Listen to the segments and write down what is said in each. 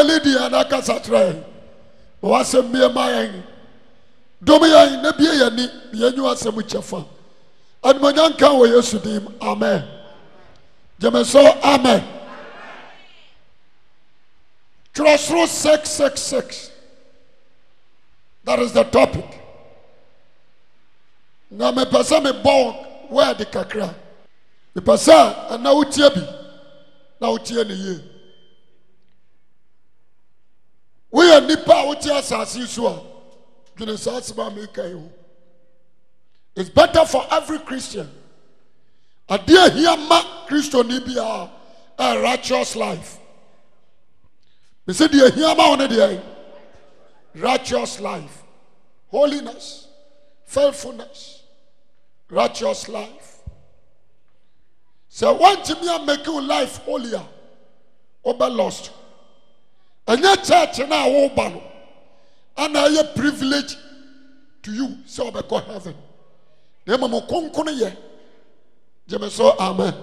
Lydia na kasa try. Wasem bia mayen. Domiya na bia yani yenyu asem chefa. Admonyanka wo Yesu dim. Amen. Jemeso amen. Trosro 666. That is the topic. Na me pesa me bon where the kakra. Me pesa na utie bi. Na utie ne ye. We are nipa utie asasi so a. Dwene saseba me kai ho. It's better for every Christian. Adia here ma Christo ni bia a righteous life. Me say dia here ma one dia righteous life. Holiness, faithfulness, righteous life. So want me make your life holier, over lost. And your church na wo ba no. And I a privilege to you so be go heaven. Nema mo konkono ye. Jeme so amen.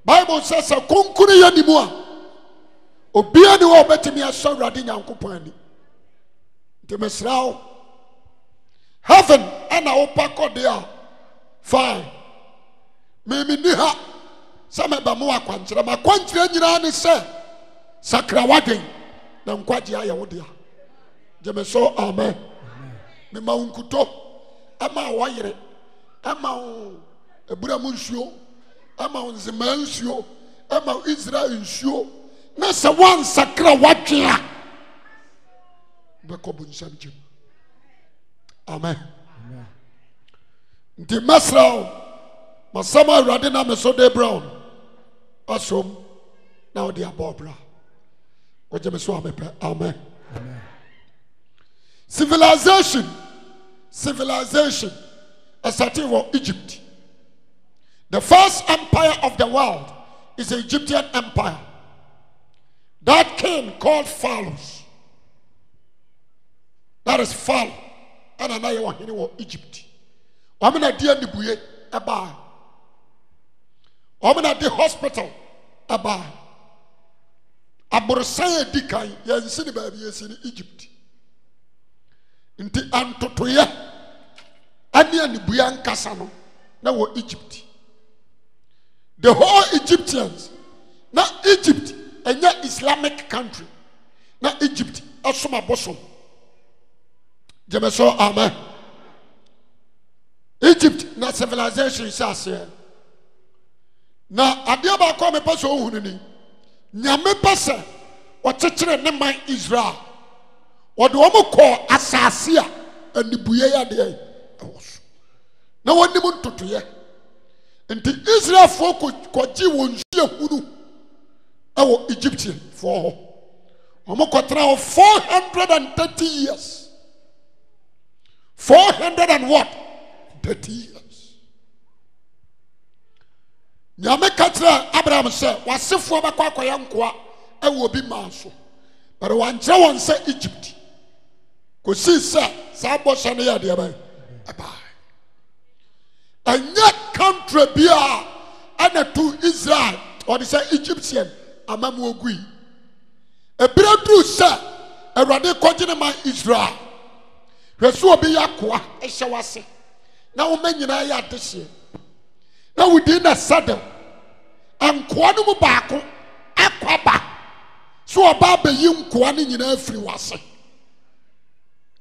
Bible says a konkono ye ni mu a. Obia ni wo betimi aso Awurade Nyankopon ani. Demesrao heaven and our paco there. Fine. Maybe niha. Some of them are quantra. My country and say Sakrawadi. Nam Quadia Yawodia. Jemeso, amen. Mima unkuto. Ama wire. Ama Ebramunsio. Ama Zemansio. Ama Israel show. Nasa one Sakrawadia. Amen. The Masrao Masama Radina Mesode Brown Asom now they are Barbara. Amen. Civilization a certain of Egypt. The first empire of the world is the Egyptian empire. That king called Pharaoh. That is Pharaoh. And another one in Egypt. Omina di anibuye aba. Omina di hospital aba. Aborosanye dikai yansi ni baabi yesi ni Egypt. Nti antotoye ani anibuye ankasa no na wo Egypt. The whole Egyptians na Egypt enya Islamic country. Na Egypt asoma bosom. Jemeso amen. Egypt na civilization sase. Na adia ba ko me paso ohunu ni. Nyame pese o chekere ne man Israel. O de omo ko asase a anibuye ya de ewoso. Na woni mu ntotoye. Nti Israel fo ko ji won hie hunu ewo Egyptian for ho. Omo ko tra 430 years. 400 and what? 30 years. Nyame katra Abraham said, "Wasefo ba kwa kwaya nkoa e wo bi manso." But wanche won say Egypt. Ko si say sa bosha ne ya de ba. Anya country bia ana to Israel or say Egyptian amamu ogui. Ebredu say Awurade kogene man Israel. Hweso obi yakoa ehye wase na wo manyina ya adehye na wudi na saddle ankoa no mu baako akwaba so oba bayi nkoa ne nyina afiri wase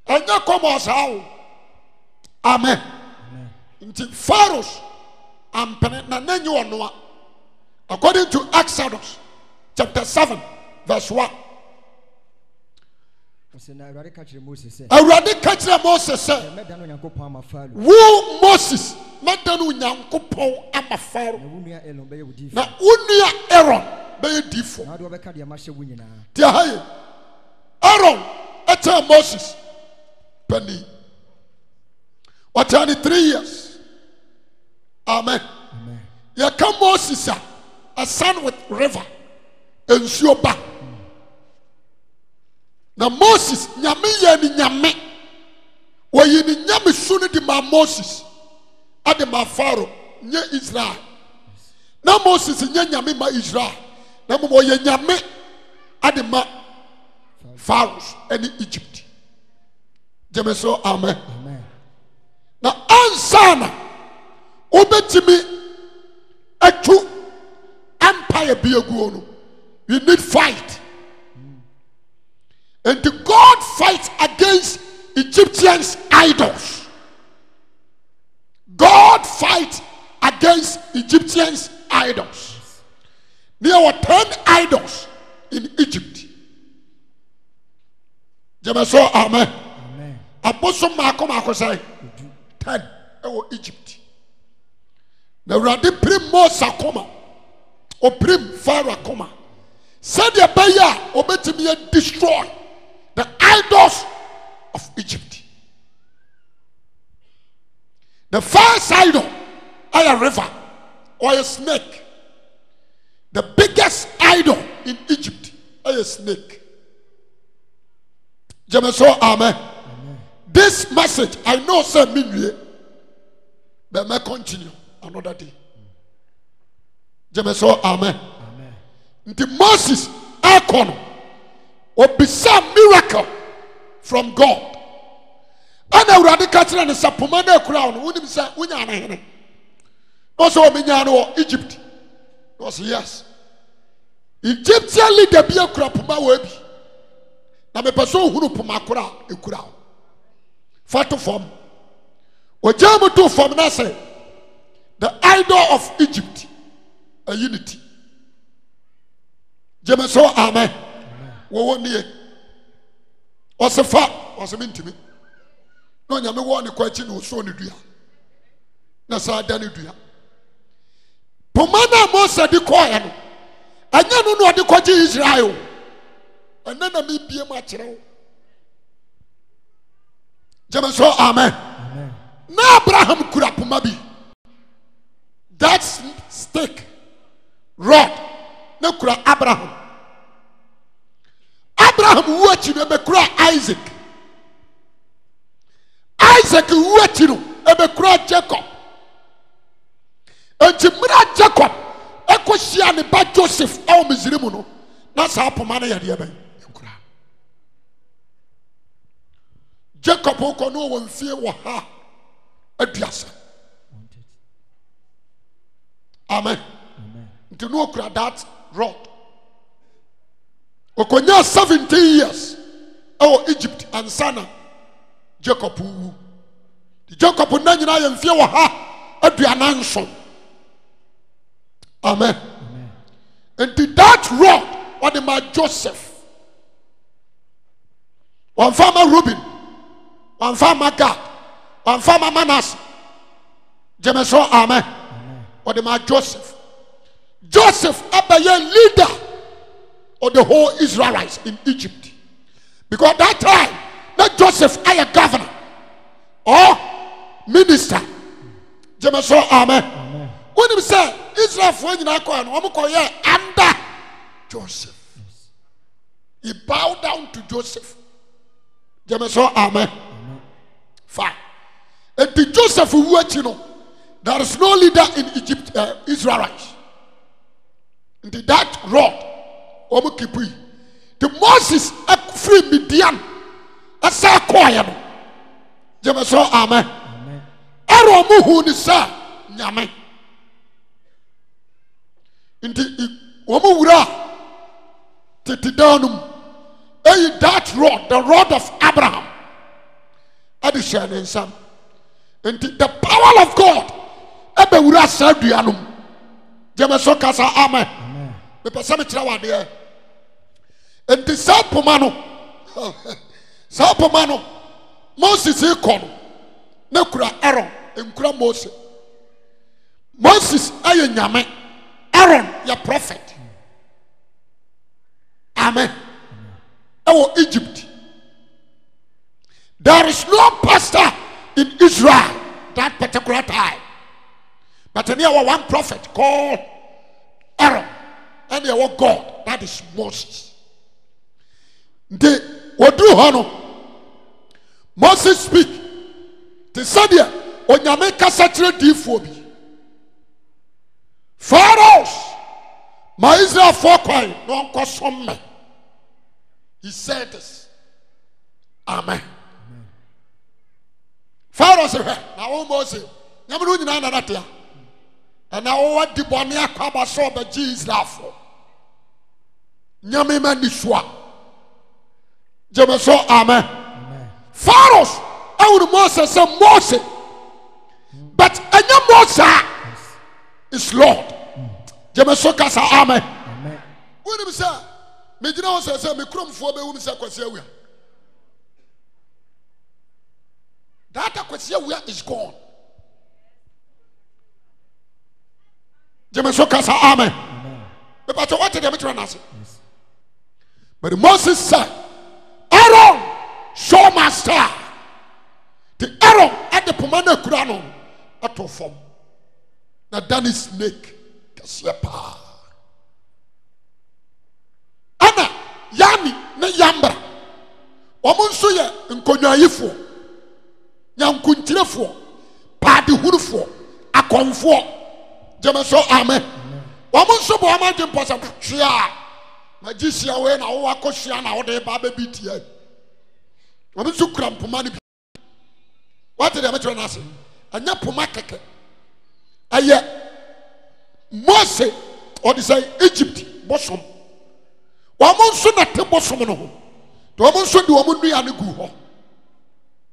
anya komosawo amen nti Pharaoh ampene na nanyi ono according to Exodus chapter 7 verse 1. Awurade ka kire Moses say wo Moses medano Nyankopon ama Pharaoh na unia Aaron be difo na do be ka de mahye wo nyina dia haye Aaron eta Moses pani what 3 years. Amen. Ya come Moses a son with river and Sioba. Na Moses nyame ye ni nyame wo ye ni nyame sunu di ma Moses ade ma Pharaoh nye Israel na Moses nye nyame ma Israel na mo ye nyame ade ma Pharaohs any Egypt. Jemeso amen. Now ansana obetimi etu empire biagu no. We need fight. And the God fights against Egyptians' idols. God fights against Egyptians' idols. There were 10 idols in Egypt. Jemeso amen. Apostle Marco say 10 in Egypt. The Radi Prim Mosakoma or Prim Farakoma said the Baya obetimi destroy the idols of Egypt. The first idol, a river or a snake. The biggest idol in Egypt, a snake. Jemeso amen. This message, I know say me, but may continue another day. Jemeso amen. The Moses Akon or be some miracle from God. And I would catch and sapumana crown. Wouldn't say Winyana. Also, Minyano, Egypt. Was yes. Egyptian leader be a crop webi. Na me person who pumakura a crown. Fatu form. Or German to form Nasa. The idol of Egypt. A unity. Jemeso amen. Wo nie. Osefa, osemintimi. No nyame wo ne kwachi no so ne dua. Na sa da ne dua. Pomana Moses di koye no. Anya no no de kwachi Israel. Ena na me bie ma kire wo. Jemeso amen. Na Abraham kura poma bi. That stick rod na kura Abraham. Abraham watch no be kura Isaac. Isaac watch no be kura Jacob. Enti mira Jacob ekohia ne ba Joseph e o Misrim no na sa poma na yade ban kura. Jacob ko no won fie wo ha aduasa. Amen. Nti no kura that rod. Okonya 70 years Egypt and Sana Jacob wu. The Jacob na nyina ye mfie wo ha aduana nso. Amen. And that rod what the man Joseph. One farmer Reuben, one farmer Gad, one farmer Manasseh. Jemeso amen. What the man Joseph. Joseph abaye leader of the whole Israelites in Egypt. Because that time, not Joseph I a governor or minister. Jemeso amen. When he say Israel for under Joseph, he bowed down to Joseph. Jemeso amen. Fine. And the Joseph who there is no leader in Egypt, Israelites. And that rod. The Moses free Midian as a choir. Jemeso amen. Aaron muhu ni sa nyame. Inti womu wura titidanum. That rod, the rod of Abraham. Adishan and Sam. Inti the power of God. Ebe wura sa duanum. Jemeso kasa amen. The person there. And the Sapomano, Sapomano, Moses Ekon, Nekura Aaron, and Kura Moses. Moses Ayanyame, Aaron, your prophet. Amen. Oh, Egypt. There is no pastor in Israel that particular time. But there was one prophet called Aaron. And there was God, that is Moses. They what do hano? Moses speak. They said here, Onyame kasatre di fobi. Pharaohs, my Israel for kwai no nko somme. he said this. Amen. Pharaoh said, now almost Yamunu Nanatia. And now what the Bonia Kaba saw the G's laugh for. Yamima Nishwa. Jemaso, amen. Pharaoh, I would Moses say Moses. But any Moses is Lord. Jemaso Kasa, amen. What do you say? Medina says, me crum for the woman say, that Aquasia is gone. Jemaso Kasa, amen. But what did the answer? But Moses said, Aaron, show my star. The Aaron at the Pomana Kurano at the form. Now, Danny snake, Kasiapa. Anna, Yami, ne Yambra. Omonsoye, Nkonyaifo, Yankuntilefo, Padi Hurufo, Akonfo. Jemaso, amen. Omonso Boama Jimposa, Chia. Magician, when I walk Oceana or the Baba BTA. I'm so cramp for money. What did I mention? I said, and not Pomaka. I yet Mose or the say Egypt, Bosom. One soon at the Bosom. The woman should do a movie and a goo.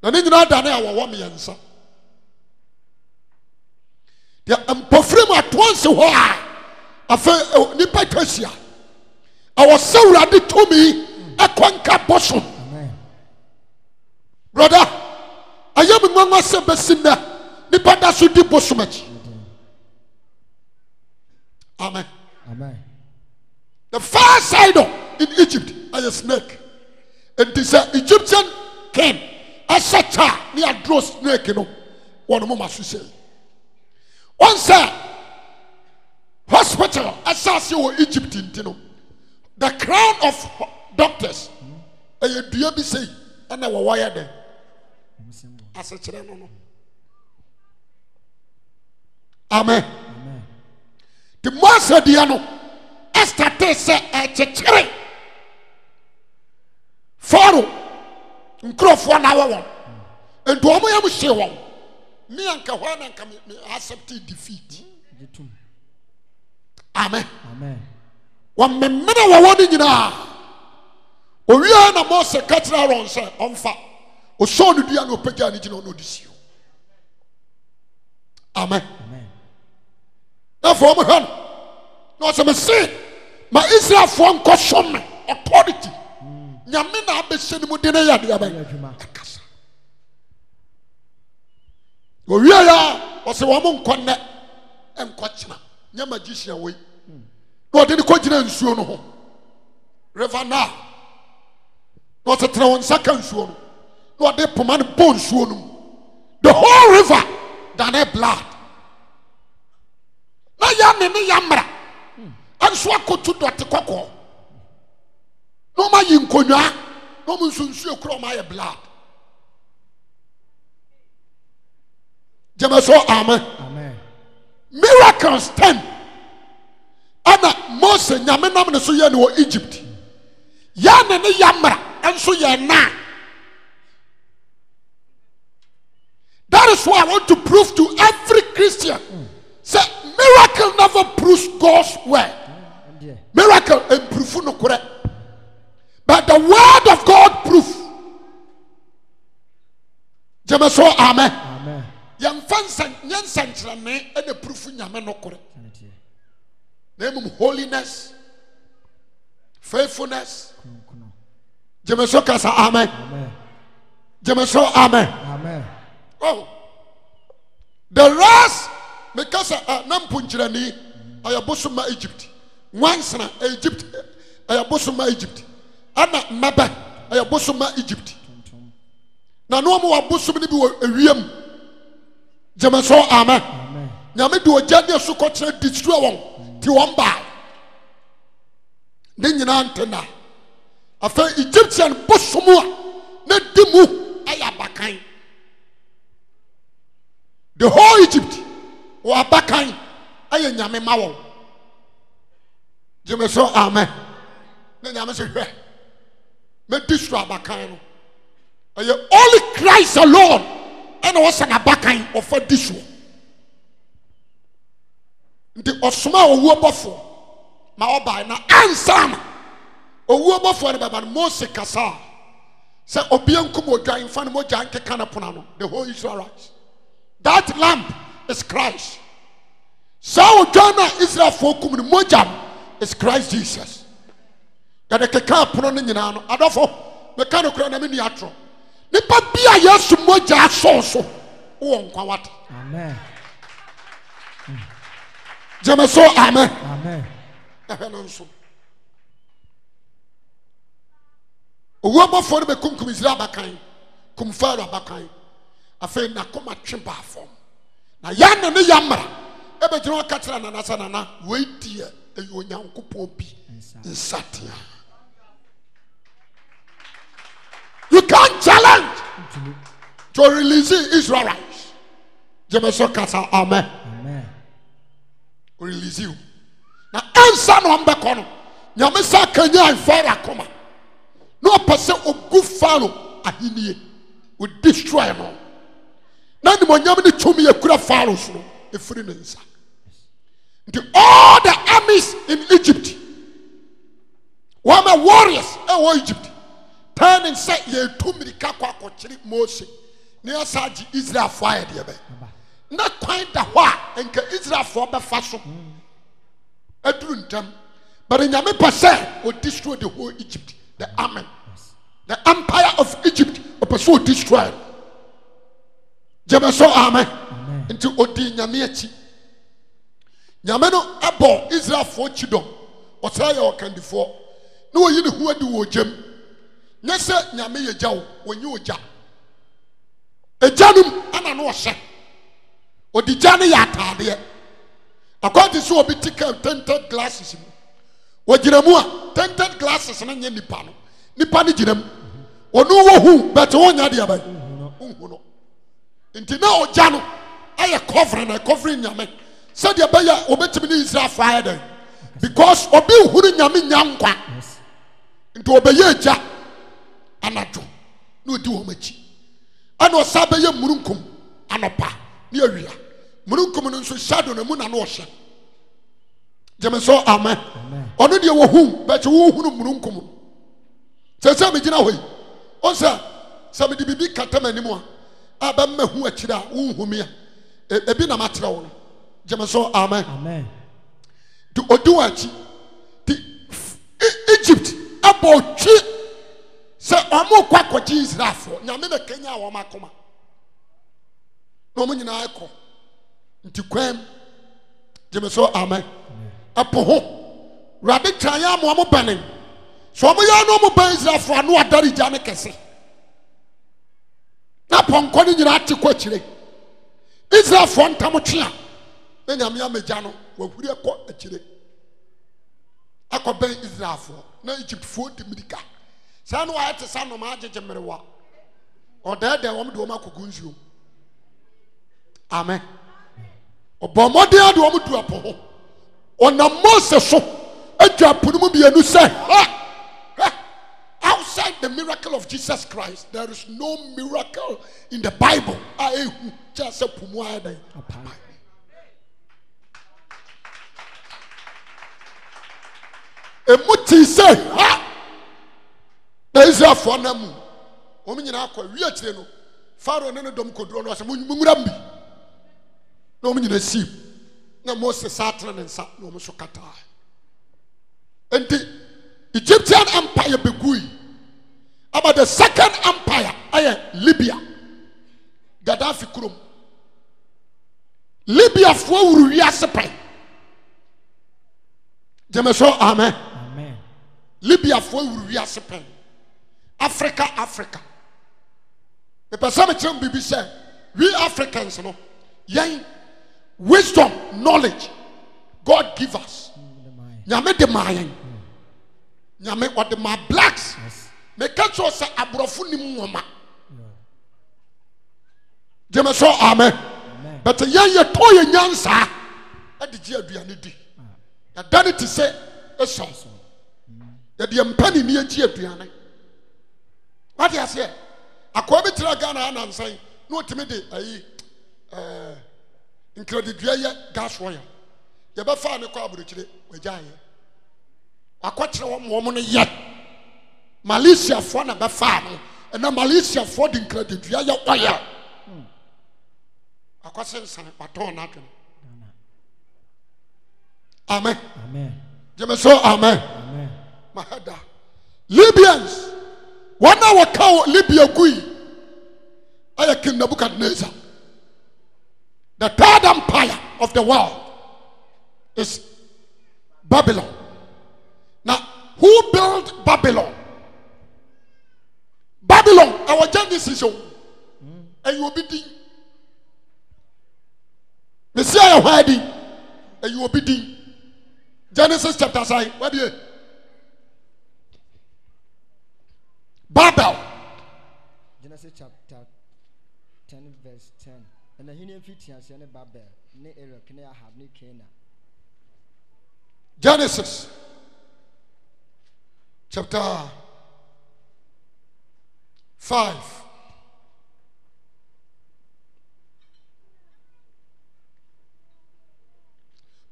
And then you know, Daniel, one answer. The Pofrima at once a while. I felt Nipatesia. I was so ready to me a quanka bosom. Brother, I am in one Sebesina, Nipada should do bosomach. Amen. Amen. The far side in Egypt, I a snake. And this Egyptian came as such a near draw snake, you know. One moment to say. One sir, hospital, assassin Egypt in Tino. The crown of doctors, and you do say, and I will wire them. As a channel. Amen. The Master Diano, Esther said, a cherry. Pharaoh, and cross 1 hour. And to Omoyam Shewan, me and Kawana can accept defeat. Amen. Amen. One minute we wanting now. We are na Mose catching around say on fa. O so do dia no pega ni no this you. Amen. Amen. Therefore me han. No say me say ma Israel for nkosom authority. Nyame na abese ni mu de na ya de aban. O wi ya o se wo mo nkonne enkochina. Nya magician we. No, didn't go to the River now. Not a throne second soon. No, they command bone soon. The whole river than a blood. No, Yamra. And so I could to the cocoa. No, my inconia. No, Monsieur Crow, my blood. Jemaso, amen. Miracles 10. Ana Mose nyame nam ne so ye ne Egypt ya ne ne yamra enso ye na. That is why I want to prove to every Christian say miracle never proves God's word. Miracle and proof no correct, but the word of God proof. Jemaso, amen. Amen. Yang fansan nyan santrane and the proof nyame no correct. Name of holiness, faithfulness. Jemeso kasa amen. Jemeso amen. Amen. Oh, the rest because nampunchirani ayabosuma Egypt. Once na Egypt ayabosuma Egypt. Ana maba ayabosuma Egypt. Na no mo abosum ni bi wo ewiem. Jemeso amen. Nyame de ojade so ko kire destroy won. Ti won ba ne nyina antena afa Egyptian bosomu a na dimu ayabakan. The whole Egypt wa abakan aye nyame mawo. Jemeso amen. Ne nyame se hwe Medishu abakan no. Only Christ alone and was an abakan of a dishu. The Osma Owobofo Maoba na ansama Owobofo and Baba Mose Kasa say Obian Kumo Jain Fanimo Janke Kanapunano, the whole Israelites. That lamp is Christ. So Jana Israel for Kumu Mojam is Christ Jesus. That the Kaka Punoninano, Adolfo, Mechanical Miniatro. Nipa bia Yesu moja so wo nkwawat. Amen. Jemeso amen. Amen. Ehwenonso. Owo bofo ne be kunkum Israel bakan, kum Pharaoh bakan. Afa na koma twemba afom. Na ya ne yamra. Ebe jiro katira na nasa na we die onyankopon bi nsatia. You can't challenge to release Israelites. Jemeso kasa amen. Amen. Release you. Now answer no mbekono. Nyame sa kanya ifara koma. No person ogu Pharaoh ahinie. We destroy no. Na ni monyam ni tumi ekura Pharaoh so e free ne nsa. All the armies in Egypt were warriors in Egypt. Turn and say ye two mirika kwa kochiri Mose ne asaji Israel fire de be na kwan da ho a enka Israel for be fa so aduru ntam but nyame pese o destroy the whole Egypt, the army, the empire of Egypt o pese o destroy jemeso amen nti odi nyame achi nyame no abo Israel for chidom o say o kandifo na oyi ne ho adi wo jem. Nyese nyame ye jawo wonye oja ejanum ana no ohye odi jane ya atade according to obi ticket tinted glasses mu wogiramu a tinted glasses na nye nipa no giram onu wo hu but wonya de abai hu no nti na oja no aye covering nyame said ye baya obetimi ni Israel fire dem because obi hu nyame nyankwa nti obeye eja anato no di wo machi ana osabe ye murunkum anopa ne awia murunkum no nso shadow na mu na no ohye jemeso amen ono de wo hu be che wo hu no murunkum sese me gina hoyi onsa sabe di bibi katama nimu a aba mahu akira wo hu me ebi na matira wo no jemeso amen amen to oduachi the Egypt about chi se omo kwa kwaji Israel for nyame na Kenya a wo makoma no mo nyina akọ nti kwam jemeso amen apo ho rade tanya mo mo banen so mo ya no mo ban Israel for no adari ja ne kese na ponko ni nyina ate kwa kire Israel for ntam twea na nyame amagya no wahuri akọ akire akọ ban Israel for na Egypt for de midika sanu wa ate sanu ma agege merewa odede wo mde wo makogunzuo amen obomode ade wo mdu apo ho ona Moses so adwa punum bienu say outside the miracle of Jesus Christ there is no miracle in the Bible just a pumu adan emuti say na Israel for namu o nyina akwa wi akire no Pharaoh ne no dom koduro no se munwura mbi na o nyina sim na Moses satra ne nsa na o so kata enti Egyptian empire begui about the second empire Libya Gaddafi kurom Libya fo wuru wi asepai jemeso amen amen Libya fo wuru wi asepai Africa. The person bibi say we Africans no yen wisdom knowledge God give us. Nyame de mayen. Nyame what the my blacks. Me catch us say abrofu ni nwoma. Jemeso amen. But yen ye to ye nyansa e de gi aduane di. Ya dane ti say eso. Ya de mpani ni agi aduane. What you say? Akwa bi tira Ghana anansan no otimi de ayi incredible gas wire. You be fa ne kwa aburuchire wajaye. Akwachire wo mo no yet. Malaysia for na be fa no. Na Malaysia for the incredible wire. Akwasensan paton na twen. Amen. Amen. Jemeso amen. Amen. Mahada. Libyans. One hour cow Libya gui. I King Nebuchadnezzar. The third empire of the world is Babylon. Now, who built Babylon? Babylon, our Genesis. And you will be ding. Messiah Hadi. And you will be ding. Genesis chapter 9. What do you? Babel. Genesis chapter 10 verse 10. And the Hinian Fitians and Babel, ne Eric, ne Ahab, ne Cana. Genesis chapter 5.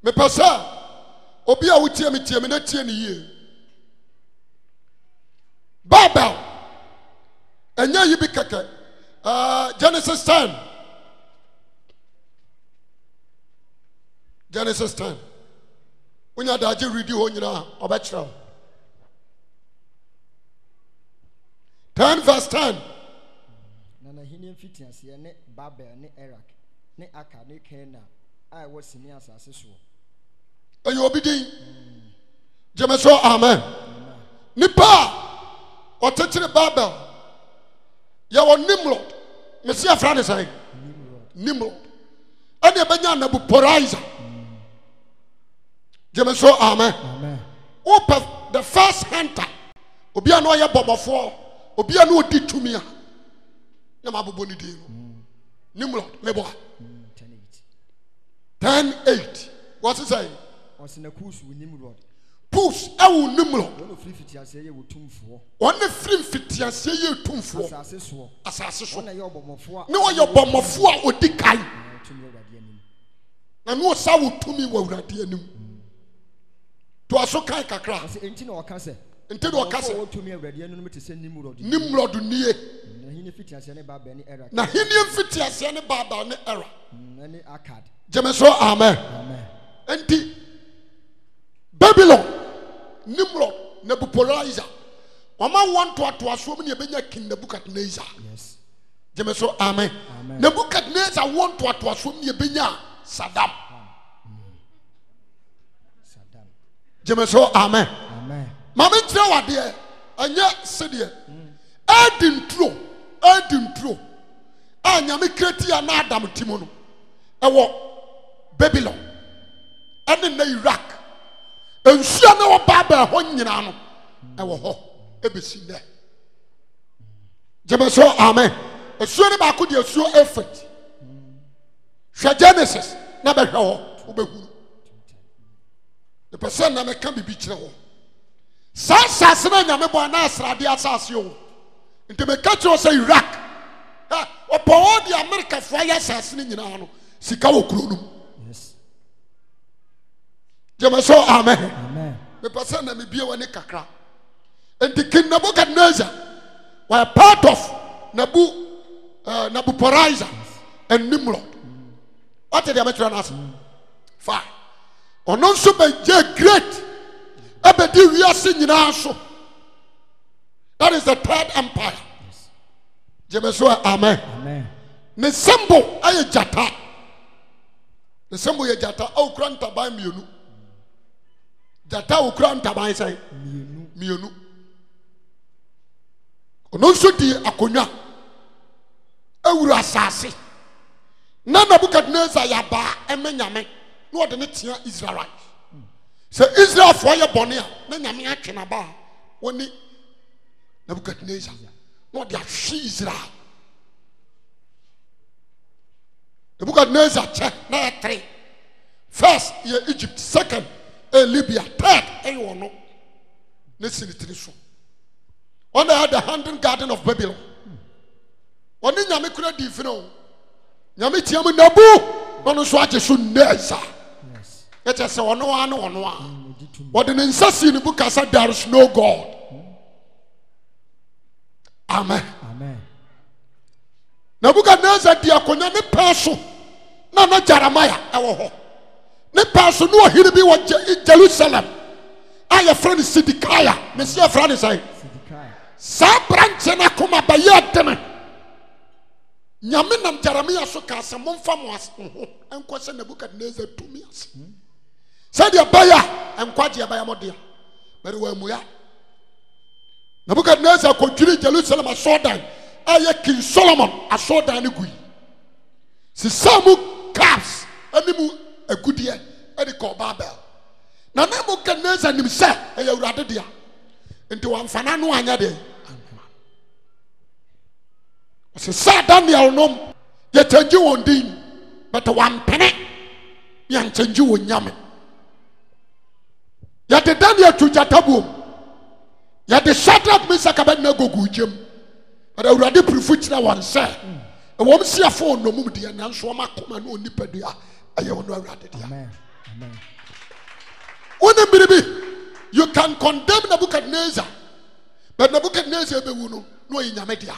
Me pasa obi a wutie me tie me na tie ne yie. Babel enya yi bi keke. Genesis 10. Genesis 10. Unya da je read ho nyina obekira. 10 verse 10. Na Hinian Fitians ne Babel, ne Eric, ne Aka, ne Cana. I was senior assassins. And you will be doing Jemeso amen. Nipa or touching Babel. You are Nimrod. Messiah Francis. Nimrod. And you benya Nabupolaiza. Jemeso amen. Amen. Open the first hunter. Obia no ya bomofo. Obia no di tumia. Na mabuboni di. Nimrod mebo. 10:8. What's it saying? Push with Nimrod. Push ewu Nimrod. One of free fitias ye will tomb for. One free fitias ye tomb for. Assassin. One your bomofo. No your bomofo odi kai. Na no sa wo tumi wa urade anim. To aso kai kakra. Enti na okase. Enti na okase. Wo tumi urade anim te se Nimrod. Nimrod nie. Na hini fitias ne Babel ne Era. Na hini fitias ne Babel ne Era. Na ne Akkad. Jemeso amen. Amen. Enti Babylon, Nimrod, Nabupolaiza. Mama want to assume ni ebenya King Nebuchadnezzar. Yes. Jemeso amen. Amen. Nebuchadnezzar want to assume ni ebenya Saddam. Saddam. Jemeso amen. Amen. Mama ntra wade anya sedie. Edintro. Anya me kreti ya na Adam timono. Ewo Babylon. Ene na Iraq. Ensuo na wo Babel ho nyina no. Ewo ho ebesi ne. Jemeso amen. Esuo ne ba ko de esuo effort. Hwe Genesis na be hwe ho obehu. The person na me kan bibi kire ho. Sasa na nyame bo na asrade asase o. Nte me ka kire say Iraq. Ha, opo di America fo ya asase ni nyina no. Sika wo kuro no. Yes. Jemeso amen. Amen. Me person na me bie woni kakra. Enti King Nebuchadnezzar were part of Nabupolaiza and Nimrod. What did they make us? Fine. Ono nso be great. Ebedi wiase nyina so. That is the third empire. Yes. Jemeso amen. Amen. Ne symbol aye jata. The symbol ye jata o kura ntaban mienu. Jata o kura ntaban sai mienu. Ono nso di akonya ewura asase. Na Nebuchadnezzar ya ba emenyame no de ne tia Israelite. So Israel for your bone a na nyame atwe na ba woni Nebuchadnezzar no de ahwe Israel. Nebuchadnezzar che na 3. First ye Egypt, second Libya, third wono ne sinitiri so. On the other hand, garden of Babylon. On the Yamikura Divino. Yamitiam Nabu, on the Swatch Nessa. Let us say, no one. But in the book, I said, there is no God. Amen. Amen. Nebuchadnezzar diakonya ne person na na Jeremiah ewo ho. Ne person no hiri bi wo Jerusalem. Aye friend Sidikiah, me see friend say. Sidikiah. Sa branch na koma ba ye deme. Nyame nam Jeremiah so ka se momfa mo as ho. Enko se Nebuchadnezzar tumi as. Said ya baya enkwaje ya baya modea. Bere wa muya. Nebuchadnezzar ko dwiri Jerusalem asodan. Aye King Solomon asodan ne gui. Si samu caps animu agudie e de ko Babel. Na Nebuchadnezzar nim se e ya urade dia. Enti wamfana no anya de. Si sa Daniel nom ye change won din but wampene ye change won nyame. Ya de Daniel to jatabu. Ya de Shadrach Meshach Abednego gugem. But I already prefer na one say. E wom sia phone no mum de nanso o makoma no nipadua aye wono awrade dia. Amen. Amen. You can condemn Nebuchadnezzar. But Nebuchadnezzar be wu no nyame dia.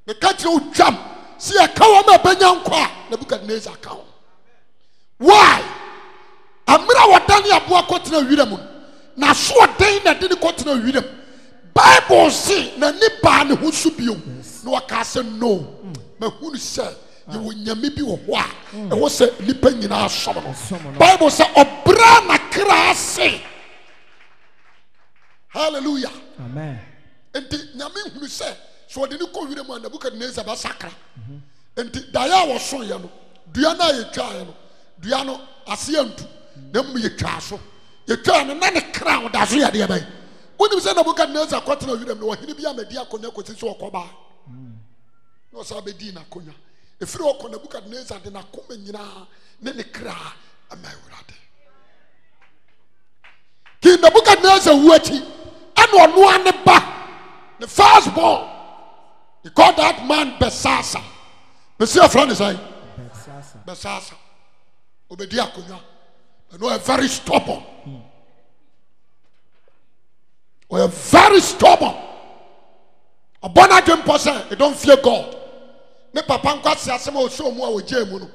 Me catch you jam. See a cow ma benya nkwa Nebuchadnezzar cow. Why? Amira wadani aboa kotena wirem. Na so den na de kotena wirem. Bible say na nipa ne ho so bio. No aka say no. Ma hunu say you will nyame bi wo ho a. E wo say nipa nyina asom no. Bible say obra na kra say. Hallelujah. Amen. Enti nyame hunu say so de ni ko wirem na Nebuchadnezzar ba sakra. Enti daya wo so ye no. Dua na ye twa ye no. Dua no ase antu. Na mu ye twa so. Ye twa no na ne kra wo da so ye de bai. When you say Nebuchadnezzar kwatena wirem no hini bia medi akonya kwesi so okoba. No sa be di na konya. Efiri okọ Nebuchadnezzar de na koma nyina ne ne kra amawurade. Ki Nebuchadnezzar wuachi eno ono ane ba. The firstborn. He called that man Besasa. Me see a friend is saying Besasa. Obedi akonya. And we are very stubborn. We are very stubborn. A born again person, they don't fear God. Ne papa nkwa se asem o so mu a wo jemu no.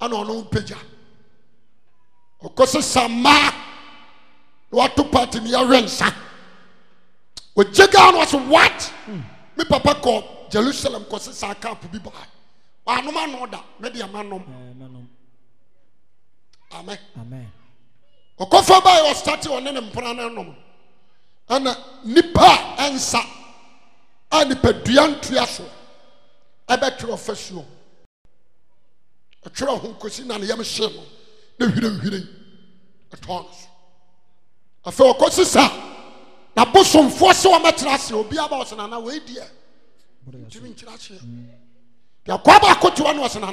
Ana ono peja. Okose sama. What to party me arensa. We jega was what? Me papa called Jerusalem kose sa camp bi ba. Wa no ma no da, me de amanom. Amen. Amen. Okofa ba yo start on ne mpra na nom. Ana nipa ensa ani peduan tuaso abetro fasuo atwero ho kosi na yam hye no na hwire atons afa okosi sa na bosomfo se o metra se obi aba o se na we die timi nkira hye ya kwa ba koto no o se na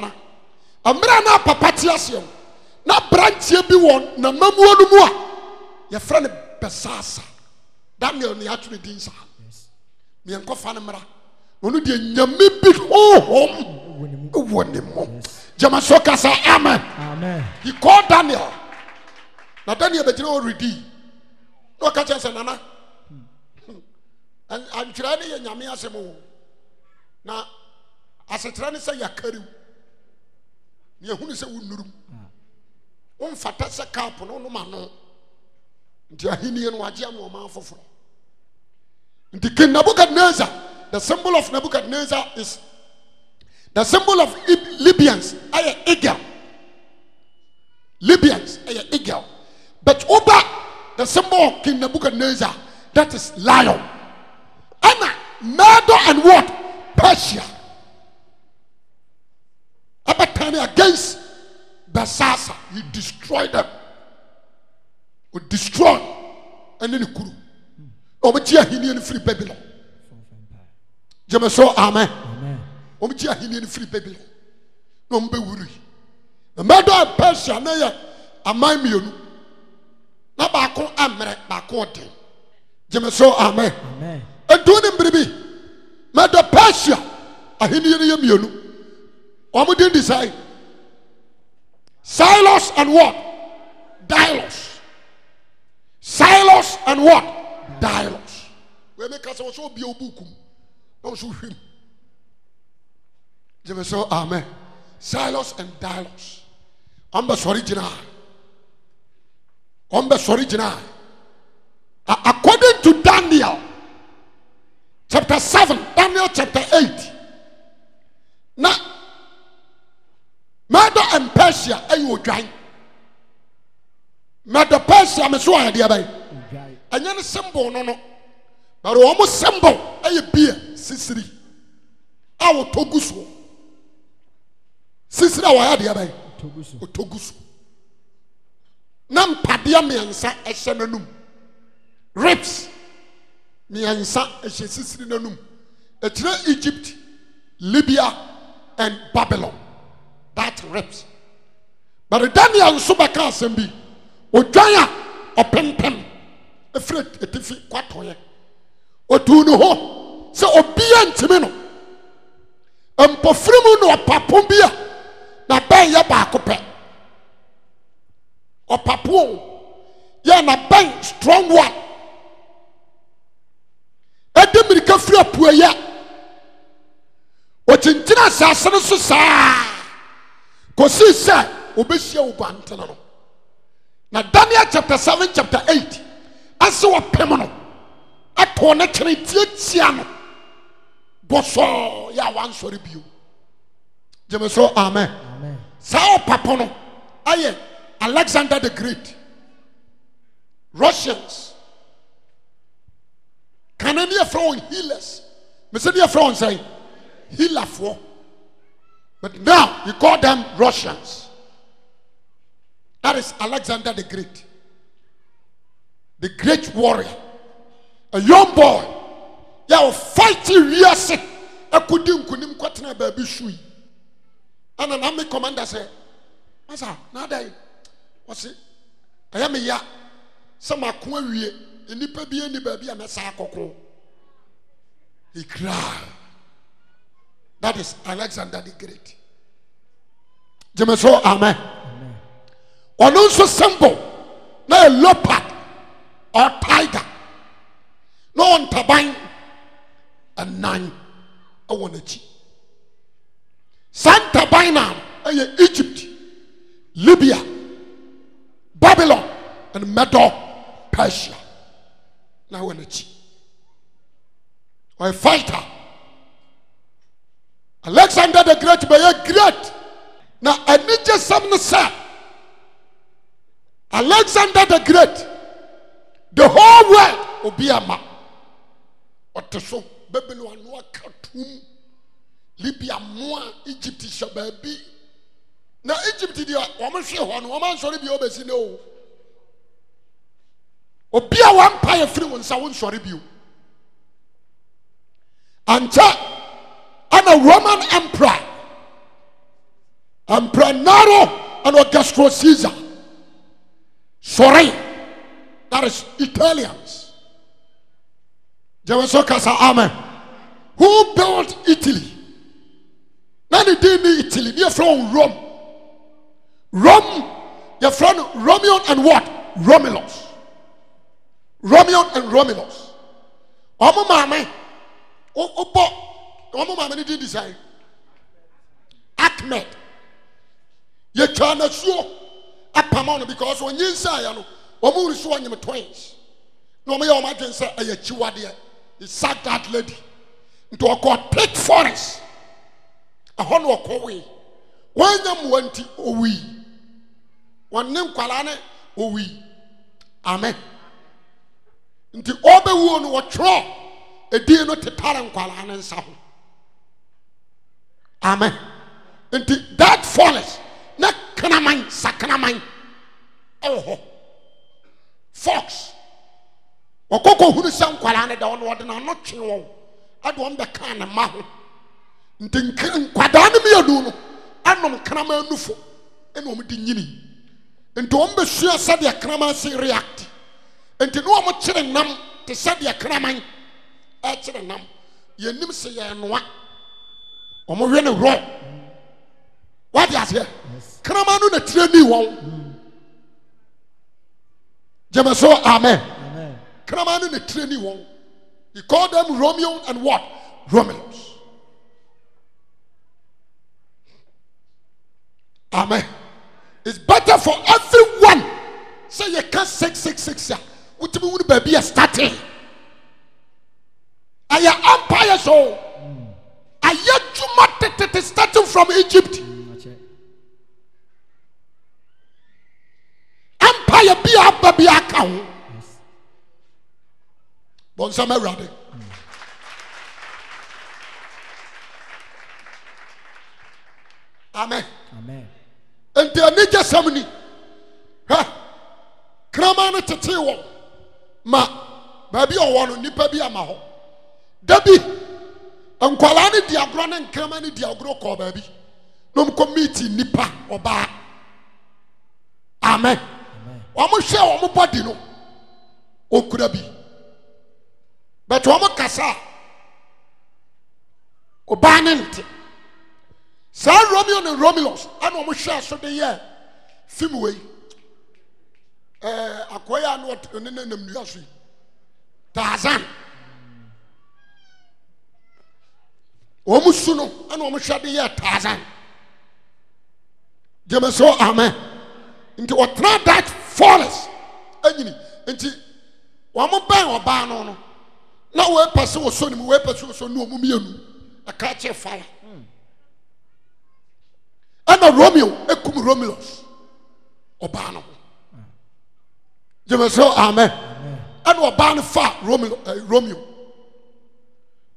amra na papa ti ase na branchie bi won na mamuo no mu a ye fra ne Besasa. Daniel ni atwe din sa. Me enko fa ne mra. Onu de nyame bi hohom wonimo. Jama so kasa amen. Amen. He called Daniel. Na Daniel be jira already. No ka chense nana. An tira ne ye nyame asemo. Na asetira ne se yakariw. Ne ehunu se wunurum. On fata se camp no no ma no. Nti ahini no age am o man foforo. Nti King Nebuchadnezzar, the symbol of Nebuchadnezzar is the symbol of Libyans, ay eagle. Libyans, ay eagle. But Oba, the symbol of King Nebuchadnezzar, that is lion. Anna, Medo and what? Persia. Abatani against Besasa, he destroyed them. Would destroy and then kuru. Ometia hini and free Babylon. Jemaso amen. Ometia hini and free Babylon. No mbe wuri. The Medo and Persia na ya amai mionu. Na ba ko amre ba ko den. Jemaso amen. Eduni mbribi. Mada Persia. Ahini yeni yemionu. Omu didn't decide. Silos and what? Dialos. Silos and what? Dialos. We make us also be obukum. Also him. Je say amen. Silos and Dialos. Ombes original. According to Daniel chapter 7, Daniel chapter 8. Now, Medo and Persia, ayo dwan. Medo Persia, me so idea by. Anya ne symbol no. But almost symbol ayo bia sisiri. Awo toguso. Sisiri awo idea by. Toguso. Nam padia miensa ehye nanum. Ribs miensa ehye sisiri nanum. Etire Egypt, Libya and Babylon. That ribs. But Daniel subaka asembi. Odwan a opempem. Afraid etifi kwatoye. Otunu ho se obia ntime no. Empofrimu no papom bia na ben ya ba akopɛ. Opapo ya na ben strong one. Edemirika firi apuaya. Ochintina sasane so saa. Kosi say obehia ubantana no. Na Daniel chapter 7 chapter 8 ase wopem no. Ato na kire tietia no. Boso ya wan sori bio. Jeme so amen. Amen. Sao papo no aye Alexander the Great. Russians. Canadian from healers. Me say from say healer for. But now you call them Russians. That is Alexander the Great. The great warrior. A young boy. Ya fighting yes. Akudim kunim kwatena baby shui. And an army commander say, Masa, nada. What's it? I am a ya. Some are query. In the baby and the baby and a saco. He cried. That is Alexander the Great. Jemeso amen. Or also symbol. No a leopard or tiger. No on tabine and 9. I want to cheat. Santa Bina, Egypt, Libya, Babylon, and Medo, Persia. Now when it's a fighter. Alexander the Great by a great. Now I need just something to say. Alexander the Great, the whole world will be a map. What to show Babylon, Khartoum, Libya, Moa, Egypt, Shababi. Now Egypt, the woman say woman sorry be obese no. Obia one empire free one sound sorry be. And a Roman emperor, Emperor Nero and Augustus Caesar. Sorry, that is Italians. Kasa amen. Who built Italy? Now they didn't Italy. They're from Rome. They're from Romeo and what? Romulus. Romeo and Romulus. Omo mama. Omo mama didn't design. Ahmed. You can't show Apamon because when you say, Omo is showing him twins. No, me imagine say a chiwadia. He sacked that lady into a called thick forest. A honor away. When them went away. One name Kalane away. Amen. Into Obe won what draw a dear not to Taran Kalane and Sahu. Amen. Into that forest. Not Kanamine, Sakanamine. Oh, fox. Okoko hunu sam kwalane da ono wode na no twe won ade won be kan na ma ho ntin kwada ne me adu no anom krama anufo ene om de nyini nti om be sua sade krama se react nti no om kire nam te sade krama ɛkyerɛ nam yɛnim sɛ yɛn noa ɔmo hwɛ ne wrong wade aseɛ kraman no na tire ni wɔn gyeme so amen kraman no na tire ni wɔn he called them Romeo and what Romulus. Amen. It's better for everyone. Say you can't 666. What do you mean baby are starting? Are your empire so? Are you starting from Egypt? Empire be a baby account. Bonsama ready. Amen. Amen. And the nigga samni. Ha. Kramana tetewo. Ma. Baby o wano nipa bi ama ho. Dabi. Ankwala ni diagro na nkrama ni diagro ko baby. No committee nipa oba. Amen. Omo hwe omo body no. Okura bi. But omo kasa. Oba nti. Sa Romeo and Romulus and omo share so de ye film we akoya no nenenam nuaso Tarzan omo su no and omo hwe de ye Tarzan jeme so amen into what not that forest anyini nti omo ban oba no na we pese wo so ni we pese wo so no omo mienu aka che fire and Romeo ekum Romulus obano jeme so amen and obano fa Romeo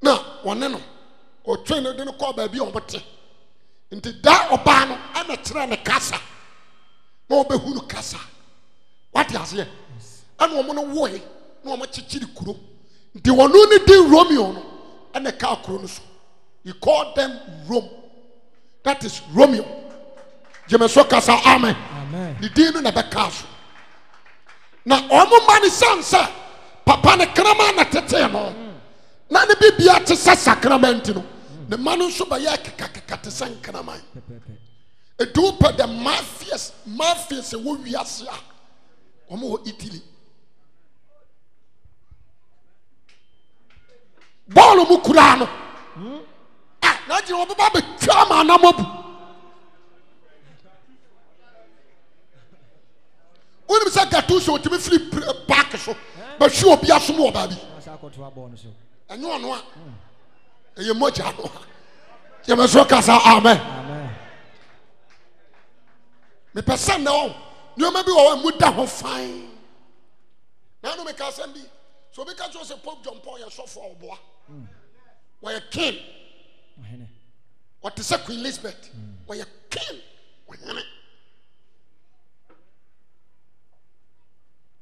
na wone no o twen no de no call baby obote nti da obano ana kire ne kasa na obehunu kasa what you say and wo no wo he na wo chichiri kuro nti wono ni di Romeo no ana ka kuro no so he called them Rome. That is Romeo. Jemeso kasa amen. Amen. Ni dinu na bekaso. Na omo mani sansa papa ne krama na tete no. Na ne bibia te sakramenti no. Ne manu so ba ya kaka te sankrama. Edu pa the mafias wo wiase a. Omo wo Italy. Bolo mu kura no. Na je obo ba be twa ma na mobu. When we say gatu so to me flip back so but she obi asom wo ba bi. Enyo ono a. Eye moja no. Je me so kasa amen. Amen. Me person na o. Nyo ma bi wo mu da ho fine. Na no me kasa bi. So be ka so say Pope John Paul ya so for oboa. We king. What is Queen Elizabeth? We are king.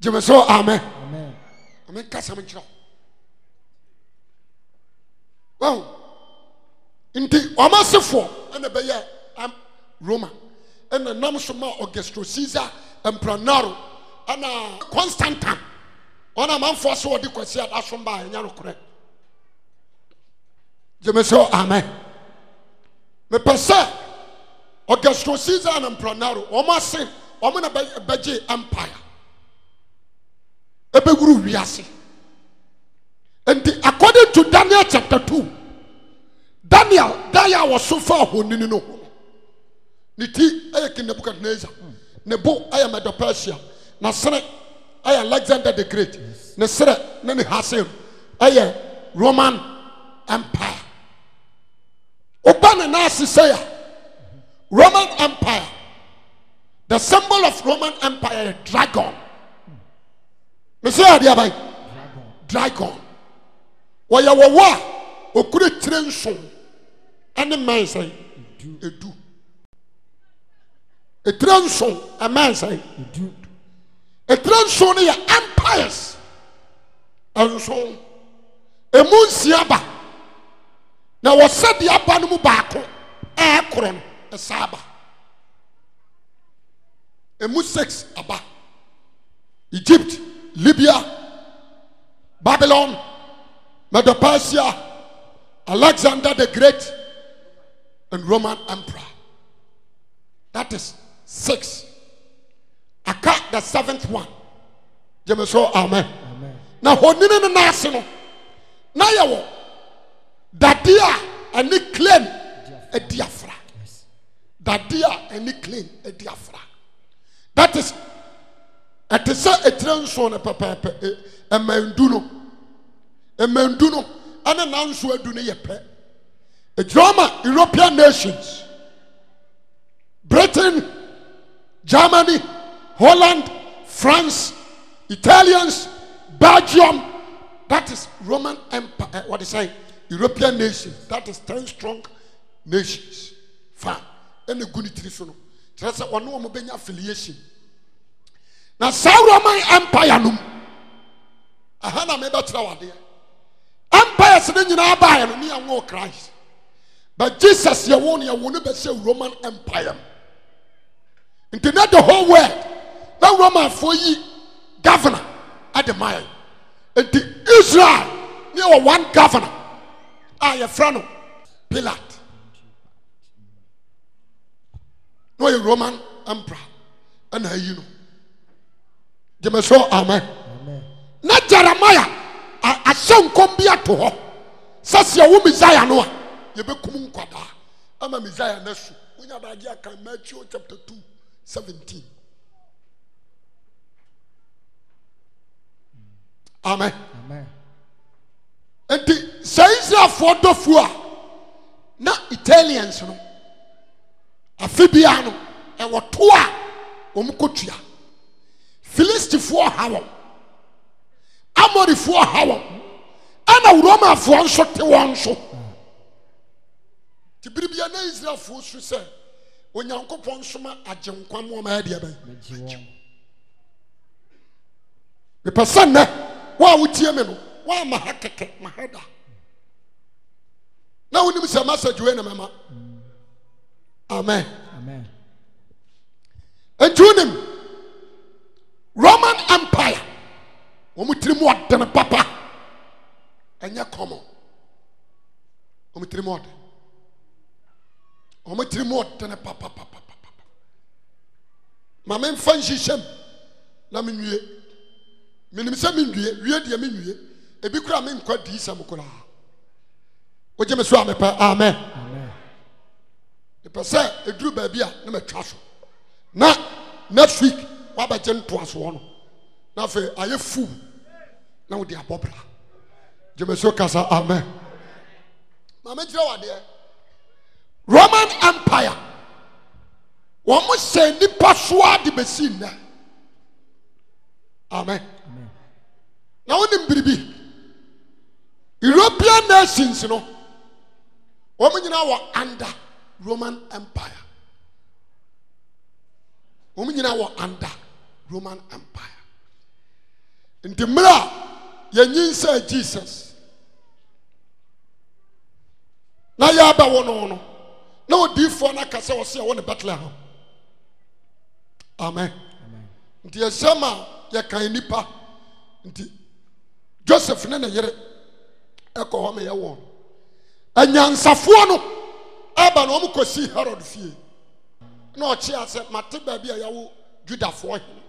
Jeme so amen. Amen. Amen. Kasa me chiro. Wow. Inti omasefo na be ye Roma. And the name so ma Augustus Caesar Emperor Nero and Constantine. Ona man force wo di kwasi asom ba enya no kore. Jeme so amen. Me pesa Augustus Caesar and Emperor Nero omo se omo na beje empire ebeguru wiase. And according to Daniel chapter 2, Daniel daya was so far honini no niti ayeke Nebuchadnezzar nebo ayam Medo Persia na sere ay Alexander the Great na sere na ne Hasen ay Roman Empire. Obana na say Roman Empire, the symbol of Roman Empire is dragon. Monsieur Adiabai, dragon. Waya wawa okure trenson ene man say edu. A trenson a man say edu. A trenson ya empires. And so emunsiaba na wasa di aba no mu baako ekron esaba. Emu 6 aba. Egypt, Libya, Babylon, Medo-Persia, Alexander the Great, and Roman Emperor. That is 6. Aka the 7th one. Jemeso amen. Now honine no nase no. Na yawo dadia ani claim a diafra. Dadia ani claim a diafra. That is at the say a transon a papa a menduno. A menduno and an answer do ne yepe. A drama European nations. Britain, Germany, Holland, France, Italians, Belgium. That is Roman Empire. What is I? European nations. That is 10 strong nations. Fine. And the good tradition. That's one more Mobenya affiliation. Now, Roman Empire. Num. Ahana meba trawade. Empire sitting in our buy and me and war Christ. But Jesus, you won't be say Roman Empire. Into not the whole world. Now Roman for ye governor at the mile. And the Israel near one governor. A friend Pilate. No a Roman emperor. And you know. Jemeso amen. Not Jeremiah. I shan't come be to her. Says your woman Messiah Noah. You be kum kwada. I'm a Messiah Nesu. When you are can Matthew chapter 2:17. Amen. Amen. And the says for the fua. Na Italians no. Afibiano and what toa omukotua. Philistine hawo. Amori for hawo. Ana Roma for so te won so. Ti bibia na Israel for so say onyankopon soma agenkwa mo ma dia ban. Me person na wa wutie me no wa ma hakeke ma hada. Na wonim say message we na mama. Amen. Amen. Ejunim Roman Empire. Omutiri mu adana papa. Anya komo. Omutiri mu adana. Omutiri mu adana papa. Mama mfa nhishem na menwie. Menim se menwie, wie de menwie. Ebi kura me nkwa di isam kura. Oje me so amepa. Amen. Amen. The person eduru ba bia na matwa so. Na next week wa ba je nto aso no. Na fe aye fu. Na wo de abobra. Je me so kasa amen. Mama jira wa de. Roman Empire. Wo mo se nipa so ade besi na. Amen. Amen. Na wonim biribi. European nations no. Wo mo nyina wo under Roman Empire. Wo mo nyina wo under Roman Empire. Nti mra yanyin say Jesus. Na ya ba wo no no. Na odifo na kase wo se wo ne Bethlehem. Amen. Amen. Nti yesema ya kan nipa. Nti Joseph ne yere eko ho me ye wo. Anyansafo no aba no omukosi Herod fie. Na o chi ase mate ba bia yawo Judafo hene.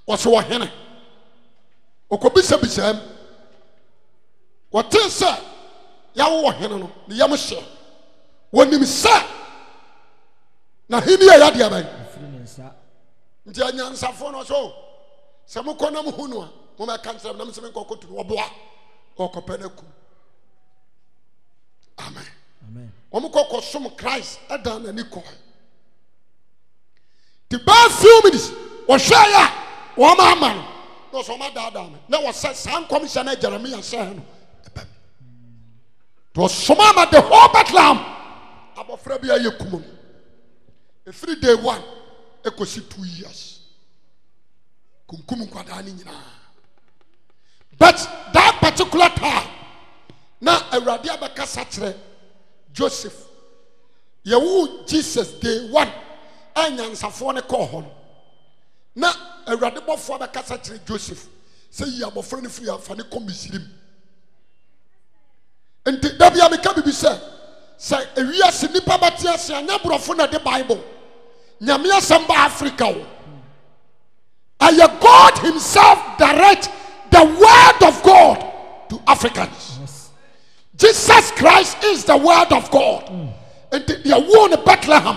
O so wo hene. Okobisa bisam. Wote se yawo wo hene no ne yam hye. Wonim se na hini ya de aban. Nti anyansafo no so se mukona mu hunu a mo ma kan sem na mse nkokotu wo boa okopenaku. Amen. Amen. Omukoko som Christ adan na ni ko. The ba few minutes wo hwa ya wo ma ama no. No so ma da me. Na wo say san commissioner Jeremiah say no. To so ma the whole Bethlehem. Abofra bia yekum. Every day 1 ekosi 2 years. Kunkum kwada ni nyina. But that particular time na Awurade abakasa kire Joseph yewu Jesus day 1 anyansafo ne ko ho na Awurade bofo abakasa kire Joseph say yi abofra ne free afa ne komisirim nti da bia meka bibi sɛ ewiase nipa bate ase anya borɔfo na de Bible nyame asɛm ba Africa wo ayɛ God himself direct the word of God to Africans. Yes. Jesus Christ is the word of God. And they are born in Bethlehem,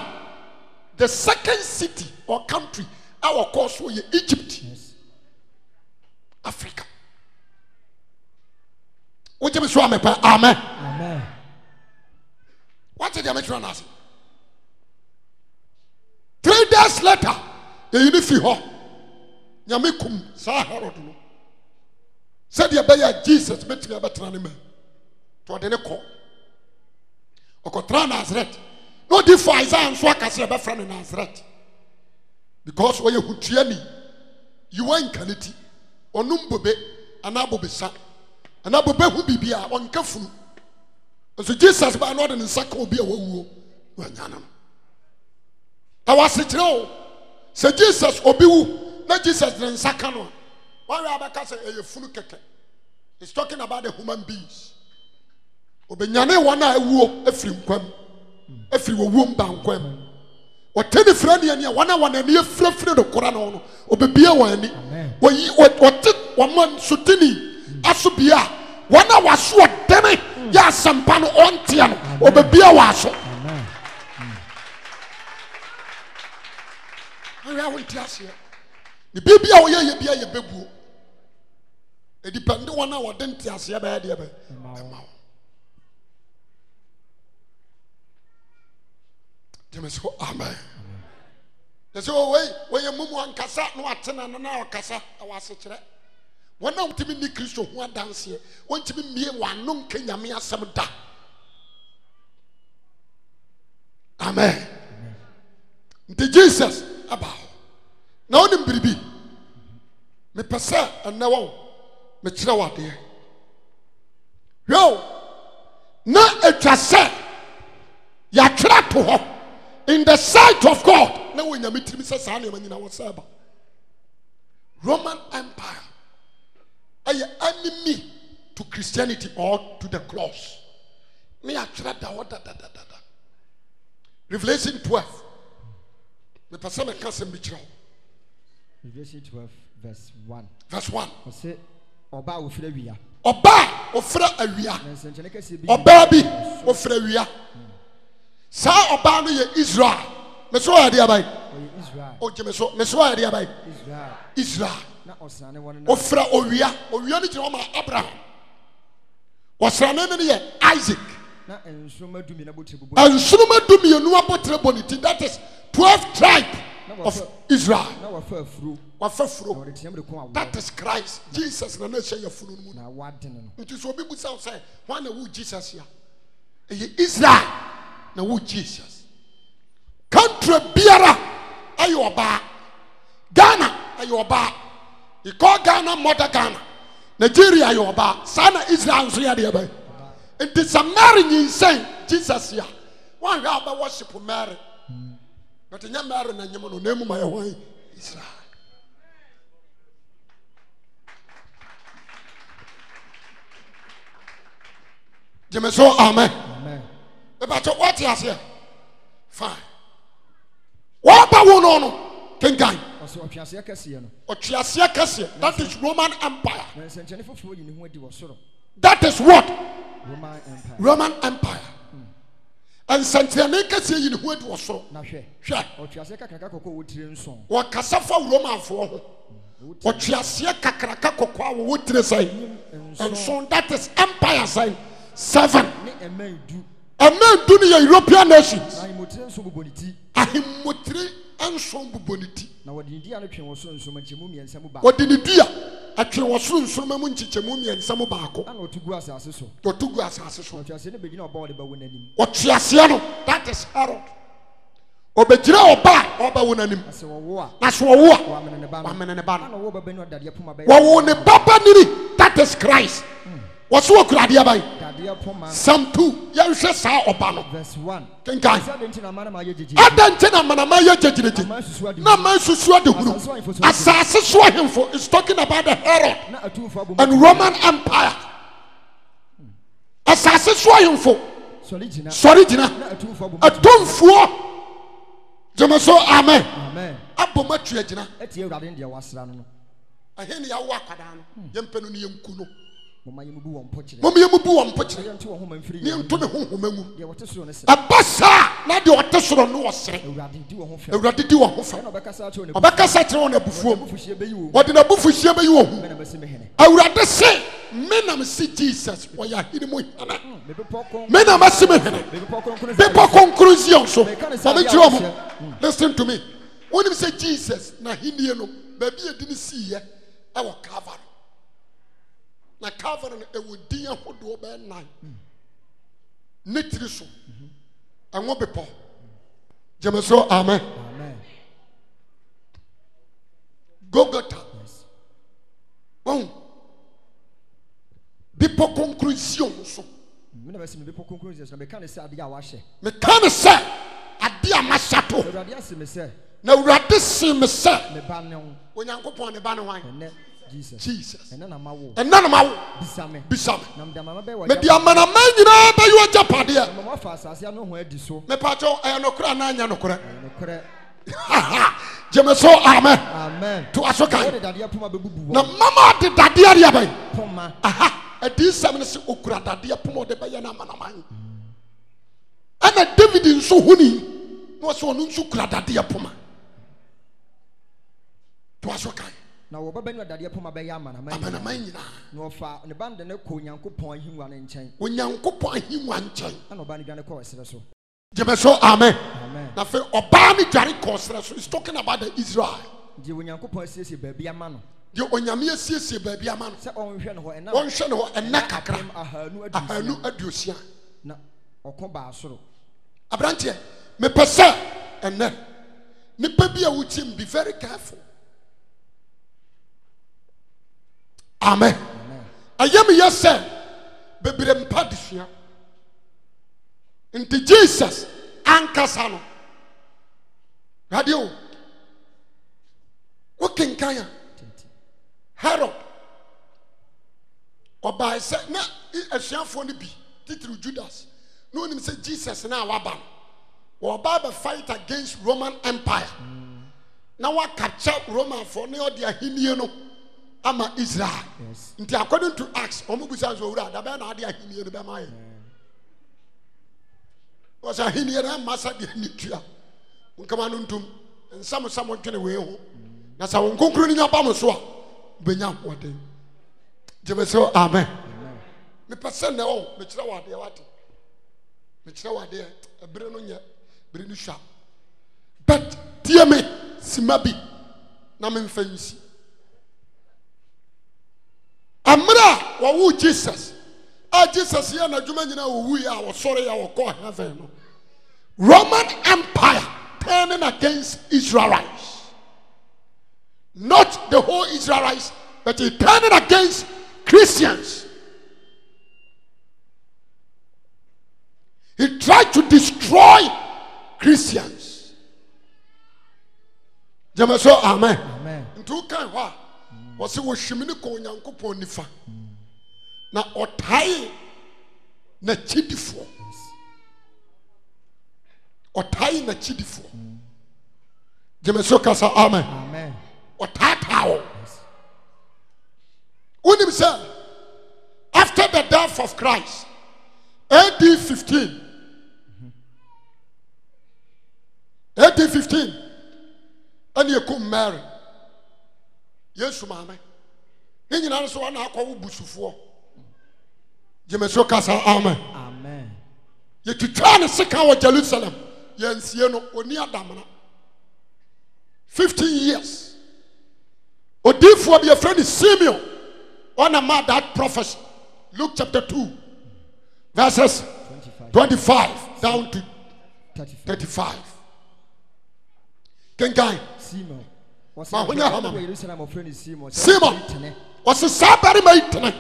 the second city or country, our course was Egypt. Yes. Africa. What you show me? Amen. Amen. What did you make sure? 3 days later, the unifi Yamikum Sahara said you by Jesus met me about Tranime to the call. Okotra Nazareth. No differ Isaiah and Swaka about friend in Nazareth. Because when you Hutiani, you ain't canity or Numbobe and Abobesa and Abobe who be on Kafu. And so Jesus by not in the sack will be a woo. I was it now. Say Jesus obiwu. Not Jesus in Sakano. One Rabbi say a full keke. He's talking about the human beings. Obenyane wana ewo efri nkwam. Efri wo womba nkwam. Oteni frani ania wana ni efrefre do kora no. Obebia wani. Oyi ote waman sutini asubia. Wana waso dene ya sampa no ontia no. Obebia waso. Amen. Aya wonti ase. The baby a woyɛ yɛ bia yɛ bebuo e depend one a wɔde nte ase ya bɛyɛ deɛ bɛ ɛma wo dɛmɛ so amen yɛsɛ wɔyɛ mumu ankasa na watena no na ɔkasa ɛwɔ asekyerɛ wɔn a wɔtumi ni Kristo ho adanseɛ wɔntumi mie wɔano nka Nyame asɛm da amen nti Jesus aba hɔ na onim biribi me pesa enewo me kire wade yo na etwase ya kire to ho in the sight of God na wonyame timi se sa na manyina wo saba Roman Empire ay enemy to Christianity or to the cross me ya kire da da Revelation 12 me pesa me ka sem bi kire Revelation 12 verse 1. Verse 1. Say Oba ofra wia. Oba ofra awia. Oba bi ofra wia. Sa oba no ye Israel. Me so ade abai. Israel. O je me so ade abai. Israel. Na osrane won na. Ofra owia. Owia ni je o ma Abraham. Osrane ne ye Isaac. Na ensroma dumi na botre bobo. Ensroma dumi enu abotre boniti. That is 12 tribes of Israel. That is Christ. Jesus na say your funu mu. Na wadene no. Nti so obi busa say, "Why na wu Jesus ya?" Israel na wu Jesus. Country biara ayo oba. Ghana ayo oba. You call Ghana mother Ghana. Nigeria ayo oba. Sana Israel nso ya de ba. Nti Samari nyinsɛn Jesus ya. One ga ba worship Mary. But in Mary na nyemo no nemu ma ye Israel. Jeme so amen. Amen. But what you say? Fine. What about one no? Kengan. Ochiasia kese. That is Roman Empire. That is what? Roman Empire. Roman Empire. And Santiago kese yin hu edi woso. Na hwe. Ochiasia kakraka kokko wotire nson. Wa kasafa Roman fo ho. Ochiasia kakraka kokko a wo tire sai. And so that is empire sai. 7. Amen do the European nations. Ahimotri and some bubonity. Now what did you do? What did you do? I can was soon some mummy and some bacco. And to go as a so. To go as a so. What you are saying, beginning of body, but when any. What you are saying, that is Harold. Obejira oba oba wonanim. That's what war. One in the ban. Wa ne baba nini. That is Christ. What's what could I buy? Psalm 2. You say sa oba. Verse 1. Kenkai. Adantina manamaya jejireti. Na man susua de huru. Asase so himfo is talking about the Herod and Roman Empire. asase so ayemfo sori gyina a atumfuo gyeme so amen abɔ matu agyina ɛtie awurade deɛ wasra no ahɛ ne yawo akwadaa no yɛmpɛ no ne yɛnku no mama yɛmubu wɔn mpo kyerɛ ne yɛnto ne honhoma mu ɛba saa na deɛ ɔte soro no wɔsere awurade di wɔn ho fɛ ɔbɛkasa kyerɛ wɔn abufuo wɔde n'abufuhyia bɛyi wɔn ho awurade se me nam si Jesus wɔyɛ ahene mu hene me nam asi me hene bepɔ kronkron Zion so ɔme kyerɛ wɔn listen to me wonim sɛ Jesus na ahenie no baabi yɛdi ne siiɛ ɛwɔ Calvary na Calvary no ɛwɔ din ahodoɔ bɛyɛ 9 ne tiri so ɛnwo bepɔ gyeme so amen Golgotha wɔn bepɔ kronkron Zion so mena bɛsi me bepɔ kronkron Zion so meka ne sɛ ade a wahyɛ meka ne sɛ ade a mahyɛto awurade ase me sɛ na awurade se me sɛ me ba ne ho onyankopɔn ne ba ne wan Jesus ɛnɛ na mawo bisa me na mede amanaman bɛyɛ mede amanaman nyinaa bɛyɛ agyapadeɛ mama fa asase ano ho adi so mepakyɛw ɛyɛ nokorɛ anaa nyɛ nokorɛ gyeme so amen to aso kan na mama de dadeɛ deɛ bɛn adiisɛm no sɛ ɔkura dadeɛ poma ɔde bɛyɛ no amanaman ɛna David nso huni na ɔsɛ ɔno nso kura dadeɛ poma to aso kan na wo baba nu dadeɛ poma bɛyɛ amanaman nyinaa na ɔfa ne bande ne kɔ Onyankopɔn ahengua ne nkyɛn ana ɔba ne dwane kɔ ɔsere so gyeme so amen na afei ɔbaa ne dwane kɔ ɔsere so is talking about the Israel deɛ Onyankopɔn asiesie baabi ama no deɛ onyame asiesie baabi ama no sɛ ɔnhwɛ no hɔ ɛna kakra ahanu aduosia na ɔko baa soro aberanteɛ mepɛ sɛ ɛnɛ nipa bi a wotim be very careful. Amen. Ayam yese bebre mpa desua. Nti Jesus ankasa no. Radio. Wo kenkanya. Herod. Oba se na asuafo no bi titiri Judas. No nim say Jesus na waba. Oba be fight against Roman Empire. Na wa capture Roman for ne odi ahenie no. Ama Israel. Yes. Nti according to Acts, omubusa so wura da be na ade ahenie no be maye. Was ahenie na masa de nitua. Nkama no ntum. Nsam sam dwene we ho. Na sa won konkro ni nya mo so a benya hoden. Jebe so amen. Me pese na o me kire wade wate. Me kire wade ebere no nya bere ni hwa. But tie me simabi na me mfansi. Amra wo Jesus. Jesus here na dwuma nyina wo wu ya wo sore ya wo call heaven no. Roman Empire turning against Israelites. Not the whole Israelites, but he turning against Christians. He tried to destroy Christians. Jamaso amen. Amen. Ntu kan ho wɔse wɔhwimini kɔ Onyankopɔn nifa na ɔtae na kyidifo Jemeso kasa amen ɔtaatawo wonim sɛ after the death of Christ AD 15 ɛne yɛkum Mary Yesu maame ne nyina so wana akɔ wo busufoɔ Jemeso kasa amen yɛtwitwa ne seka wɔ Jerusalem yɛnsie no oni adamna 15 years odifoɔ bi yɛfrɛ ne Simeon ɔna ma that prophecy Luke chapter 2 verses 25 down to 35 kenkai Simon was a sabari maitene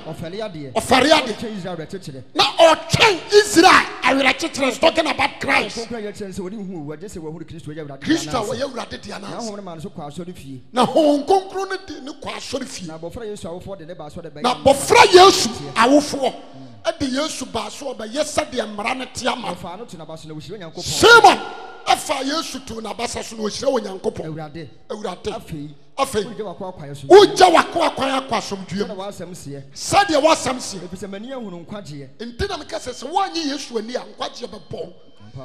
ofariade na ɔtwɛn Israel awurakyekere talking about Christ Kristo wɔyɛ awurade de anansi na honhom kronkron no de ne kɔ asɔre fie na bɔfra Yesu awofoɔ ade Yesu ba so obeye sade mmara ne te ama ɔfa no to n'aba so na wɔhyira Onyankopɔn Simon afa Yesu to n'abasa so na wɔhyira Onyankopɔn awurade afei wogya wakɔ akwaeɛ so ugya wako akwan akwasomdue na wɔasɛm seɛ sade wasam sie ɛfiri sɛ m'ani ahunu nkwagyeɛ nti na meka sɛ wɔanye Yesu ani a nkwagye bɛbɔ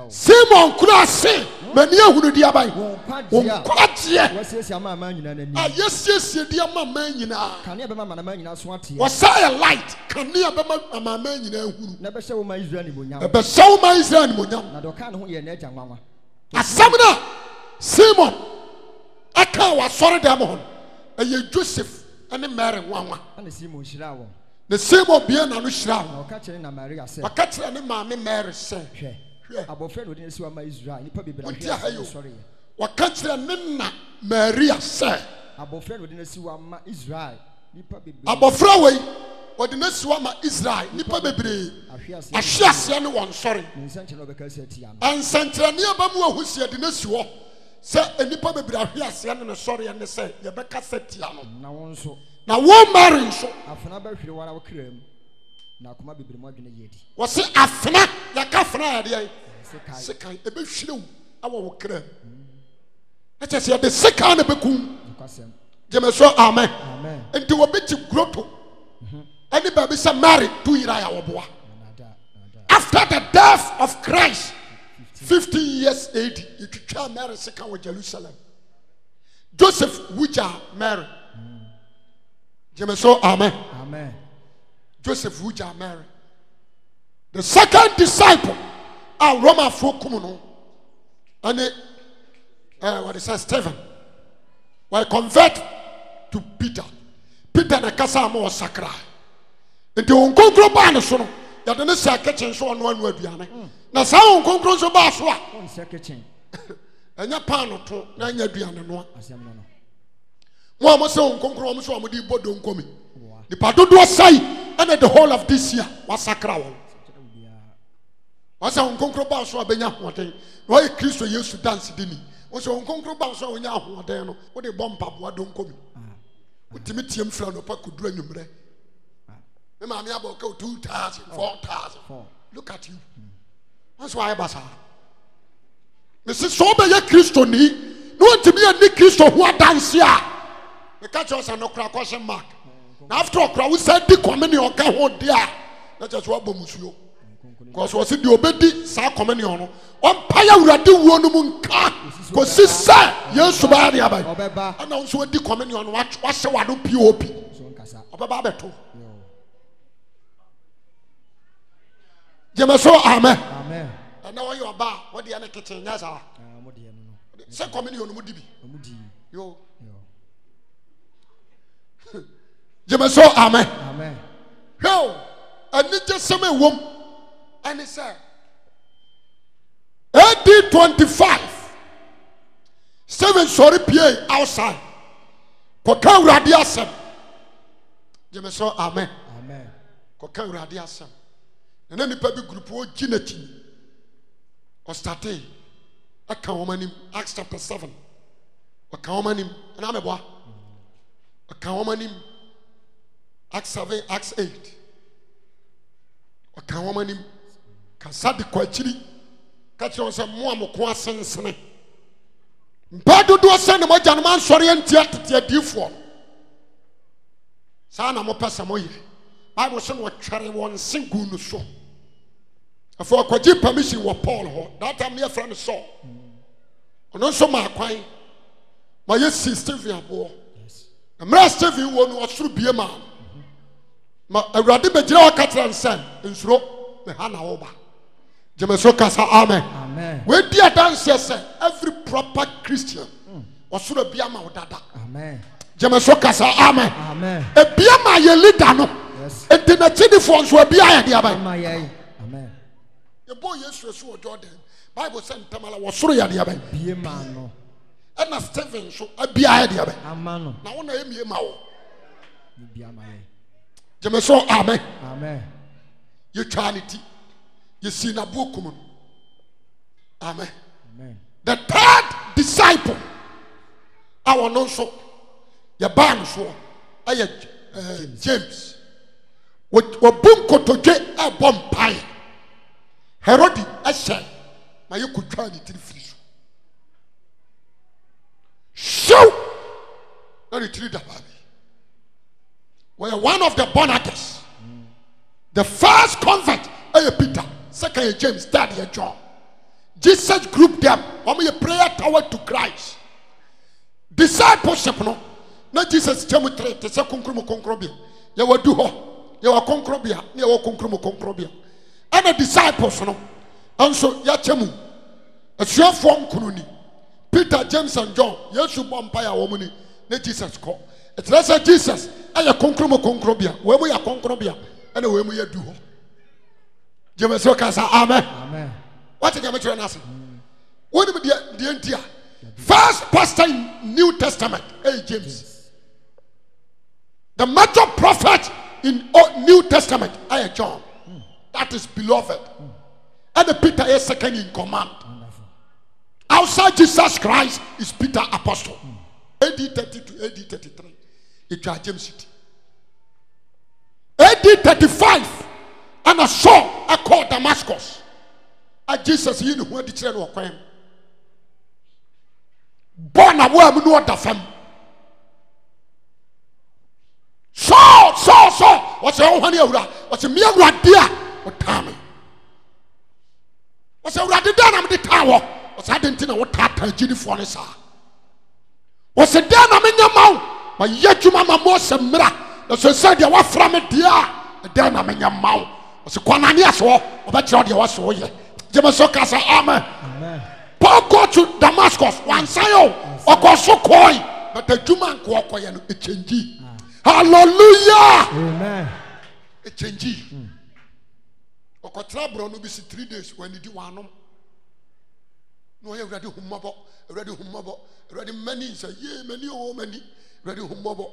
Simon kura se mani ahunu di aban nkwagye wɔasiesie ama ama nyinaa n'anim a yɛsiesie di ama man nyinaa kanea bɛma amanama nyinaa so ateɛ wɔsɛe light kanea bɛma amama nyinaa hunu na ɛbɛhyɛ wo ma Israel nimonyam ɛbɛhyɛ wo ma Israel nimonyam na deɛ ɔkaa ne ho yɛ n'agya nwanwa asɛm no Simon aka wasɔre dɛm hɔ no ɛyɛ Joseph ne Mary nwanwa ana Simon hyiraa wɔn na Simon bie na no hyira na ɔka kyerɛ na Maria sɛ ɔka kyerɛ ne maame Mary sɛ hwɛ abɔfra no de nsi wa ma Israel nipa bebree Wonti ahwɛ ahayo. sɔre yɛ wɔka kyerɛ ne na Maria sɛ abɔfra no de nsi wa ma Israel nipa bebree abɔfra wei wɔde no si wa ma Israel nipa bebree ahwɛ ase ahwe aseɛ ne wɔn sɔre ne nsɛnkyerɛ na ɔbɛka si atia no nsɛnkyerɛnneɛ ba mu ahu si de no si hɔ sɛ nipa bebree ahwe aseɛ ne ne sɔre ne sɛ yɛbɛka sɛ tia no na wɔn nso na wo Mary nso afena bɛhwere wara wo kra mu na akoma bebree mu adwene yɛ di wɔse afena yɛka afena yɛdeɛ sekan sekan ɛbɛhwire wo awɔ wo kra mu na kyerɛ sɛ yɛde sekan na bɛkum nokwasɛm gyeme so amen amen nti wɔbɛkyi groto ɛne baabi sɛ Mary tu yira yɛ wɔboa nada after the death of Christ 50 years AD yɛtwitwa Mary sekan wɔ Jerusalem Joseph wugya Mary gyeme so amen amen Joseph wugya Mary the second disciple a Romafoɔ kum no ɛne what is that Stephen were convert to Peter na kasa ama ɔsakra nti wɔn nkonkron baa ne so no yɛde ne sɛ kitchen so ɔno anu aduane na saa wɔn nkonkron so baa so a on sɛ kitchen ɛnya paano to na anya aduane no asɛm no no mo a mo sɛ wɔn nkonkron mo so a mo de bɔ donkomi nipa dodoɔ sai ɛna the whole of this year wasakra wɔn wasa wɔn nkonkron baa so a bɛnya ahoɔden na wɔyɛ Kristo Yesu dance di ni wɔsɛ wɔn nkonkron baa so a wɔnya ahoɔden no wɔde bɔ mpaboa donkomi wotimi tiam fira no pa kodura nwumrɛ me maame abɔ ka 2,000 4,000 look at you once why basa me se so be ye Kristo ni no ntimi ani Kristo ho adanse a me ka kyerɛ sɛ no kra kɔhye mark na after okra wo say di communion ka ho de a na kyerɛ sɛ wabɔ musuo because was di obedi saa communion no on pa ya wurade wuo no mu nka ko sisa Yesu ba de abai ana nso di communion no wa hye wado POP so nkasa obaba beto jeme so amen amen ana wo yo ba wo de ana kitchen nya sa mo de no se communion no mu di bi mo di yo jeme so amen amen hwɛ ani je seme wom ani sɛ AD 25 7 sorry pie outside kɔka wurade asɛm jeme so amen amen kɔka wurade asɛm na nipa bi group wo gina chi o starte aka wɔn anim Acts chapter 7 aka wɔn anim na meboa aka wɔn anim Acts 7 Acts 8 aka wɔn anim kasa de kwa chiri ka kyerɛ wɔn sɛ mo a mo ko asensene mpa dodoɔ sɛ ne mogya no mansɔre antia tete adiifoɔ saa na mo pɛ sɛ mo yɛ Bible sɛ no wɔtwɛre wɔn se gu no so afɔ akɔgye permission wɔ Paul hɔ that time ne yɛfrɛ no Saul ɔno nso ma akwan ma yɛsi Stephen aboɔ mmerɛ Stephen wɔ no ɔsoro bie ma awurade bɛgyina hɔ ka kyerɛ nsɛn nsuro me ha na woba gyeme so kasa amen wɔadi adanseɛ sɛ every proper Christian ɔsoro bia ma wo dada gyeme so kasa amen ebia ma yɛ leader no enti n'akyidifoɔ nso ebia yɛ deɛ amen yɛbɔ Yesu esu wɔ Jordan Bible sɛ ntamala wɔsoro yɛ deɛ amen bie ma no ɛna Stephen so ebia yɛ deɛ amen ama no na wo na emie ma wo bia ma yɛ gyeme so amen yɛtwa ne ti yɛsi n'aboɔ kum no amen the third disciple a wɔno nso yɛbaa no soɔ ɛyɛ James wabun kotoje a bompae Herodi ashe ma yekutwa ni tiri firi so na ni tiri da baby we are one of the Bonagas. The first convert Peter, second James, third John. Jesus grouped them on a prayer tower to Christ. Discipleship no na Jesus chemu tre te se konkromo konkrobia ya wadu ho ya wa konkrobia na ya wa konkromo konkrobia ana disciples no anso ya chemu asuafo nkununi Peter, James and John yesu bompa ya wo mu ni na Jesus ko etresa Jesus aya konkromo konkrobia we mu ya konkrobia ana we mu ya du ho jemeso kasa amen Amen. What did you mention us? What did the India? First pastor in New Testament, James. The major prophet in New Testament, John. That is beloved. And the Peter is second in command. Wonderful. Outside Jesus Christ is Peter apostle. AD 30 to AD 33. It was James City. AD 35. And I saw I called Damascus. Jesus yi ne ho adi kire no kwan born awa mu no da fam so what's your honey awura what's me awura dia otame what's awura de na me de tawo what's adenti na wotata gini fo ne sa what's de na me nyamaw ma yadwuma ma mo semra na so say dia wa fra me dia de na me nyamaw what's kwanani aso oba kire dia wa so ye Jemesoka say amen. Amen. Paul go to Damascus one sayo okoso koi but the Juma nko okoye no e change. Hallelujah. Amen. E change. Okotra bro no be 3 days when di wanom. No ye ready humabo. Ready many say ye many o many ready humabo.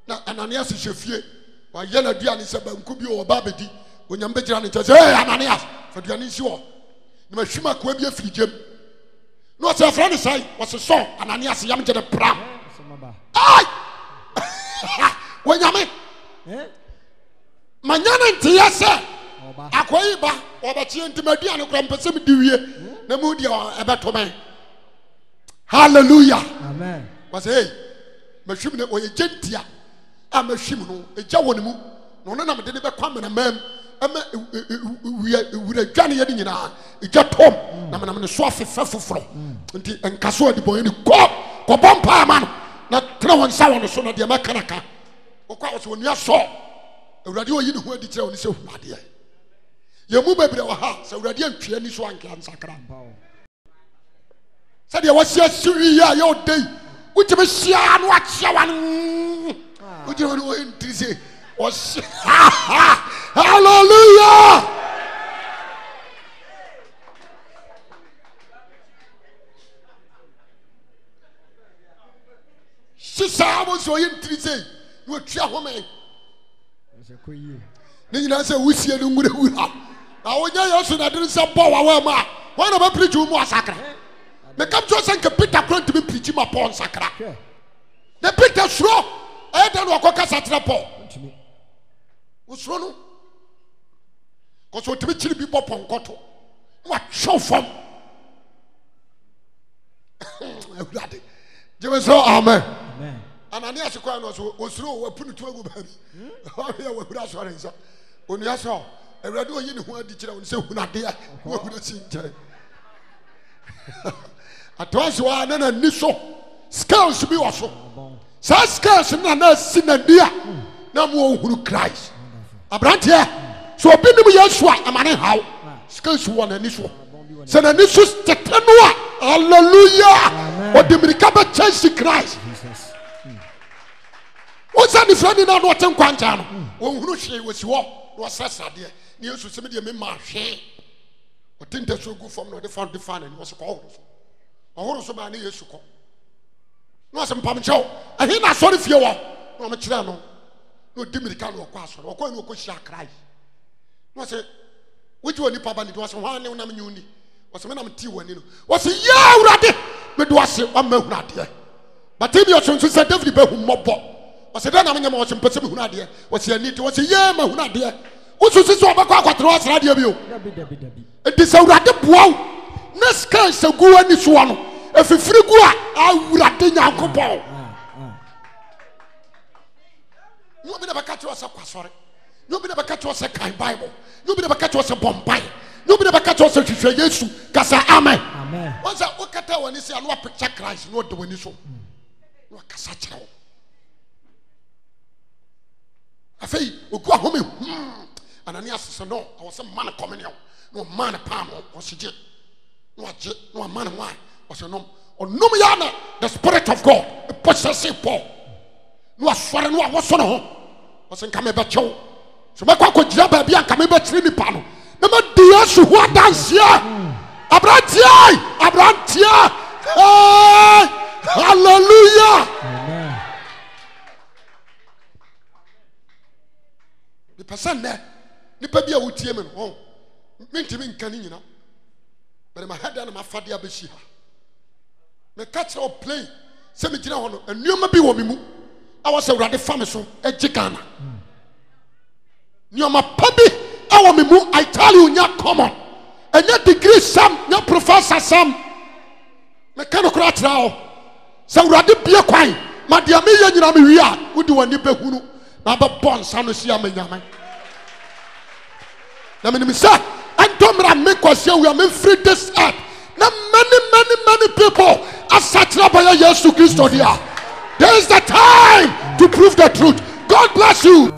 Na Ananias shefie wa ye na duane se banku bi o ba bedi onyambe gira ne say hey Ananias for duane si wo na mahwima kwa bi afirigem no say friend say was so Ananias yam je de pram ai wonyame manyane ntia se akoyi ba obatie ntimadi an kra mpese me diwie na mu dia ebeto hallelujah amen was hey mahwim ne oye gentia a mahwim no eja wonemu no no na me de be kwa mena mam ama wura dwane ye nyina eja tom na me na me so afefa foforo nti enkaso adibon ni ko bompa ma no na tra won sa won so no de makanaka okwa wo so onua so awurade oyi ne ho adi kire won se hunade ye mu bebre wa ha se awurade antwe ani so anka ansakra se de wasia siwi ya yo dei uti be sia no atia wan uti won o intrise o hallelujah sisa abo so intrise no atia ho me ni nyina se wusie no ngure wura na wonya yesu na de se bo wa ma wona ba preach mu asakra me kam jo se nke Peter Grant be preach ma Paul sakra the Peter suro e de no akoka satra Paul usuro no ko so timi chiri bi popon koto wa show fam everybody je so amen amen Ananias kwa no so osuro wa punu tu agu baabi ya wa hura so rensa onu ya so awurade oyi ne ho adi kire won se hunade ya wa hura si nche atwas wa na ni so skills bi wo so sa skills na sinadia na mo huru Christ abrantie so obi nim Yesu a amane haw skills wo na ni so se na ni so tetano hallelujah odimirika ba church Christ Oza ni friend na no ten kwanta no ohuru hwe wasi wo no sasade ni Yesu se me de me ma hwe o tinte so gu fom no de fan na ni wo so ko ohuru so ba na Yesu ko no se mpam chew ahi na so fie wo no me kire no no dimirika no ko aso no ko ni ko hia krai no se wuji woni papa ni do so hwan ne na me nyuni wo se me na me ti wani no wo se ya urade me do ase o ma hurade but if you so say David be hu mobo ɔsɛ dɛ na menyɛ ma ɔsɛ mpɛsɛ mehunu adeɛ ɔsɛ ani nti ɔsɛ yɛ mahunu adeɛ wosusi sɛ ɔbɛkɔ akɔtena ɔsra adeɛ bio ɛnti sɛ awurade boa wo na sika sɛ gu ani soɔ no ɛfifiri gu a awurade nyankopɔn ne obi na bɛka kyerɛ ɔsɛ kwasɔre ne obi na bɛka kyerɛ ɔsɛ kan bible ne obi na bɛka kyerɛ ɔsɛ bɔmpae ne obi na bɛka kyerɛ ɔsɛ hwehwɛ yesu kasa amen wɔn sɛ wokata w'ani sɛ ano apɛkyɛ christ na ɔda w'ani so na wakasa kyerɛ wo afei ogu ahome anania sɛ no ɔwɔ sɛ ma ne communion na ɔma ne paa no ɔsɛ gye na wagye na wama ne wine ɔsɛ nom ɔnom yɛ na the spirit of god possess Paul na wasɔre na wawɔsɔ ne ho ɔsɛ nka mebɛkyɛw so mɛkɔ akɔgyina baabi a nka mebɛkyerɛ nipa no na madi yesu ho adanseɛ aberanteɛ hallelujah mepɛ sɛ nnɛ nipa bi a wotie me no mentimi nka ne nyina bɛde mahɛda na mafade abɛhyi ha meka kyerɛ wo plain sɛ megyina hɔ no nneɔma bi wɔ me mu awɔ sɛ awurade fa me so agye Ghana nneɔma pa bi awɔ me mu I tell you nya common ɛnyɛ degree sam nya professor sam meka no koraa kyerɛ wo sɛ awurade bie kwan ma deɛ meyɛ nyina mewie a wode w'ani bɛhunu na bɛbɔ nsa no si ama nyame na menim sɛ ɛntɔmmra me kwasi we are free this earth na many people asakyerɛ bɛyɛ Yesu Kristo dia. There is the time to prove the truth. God bless you.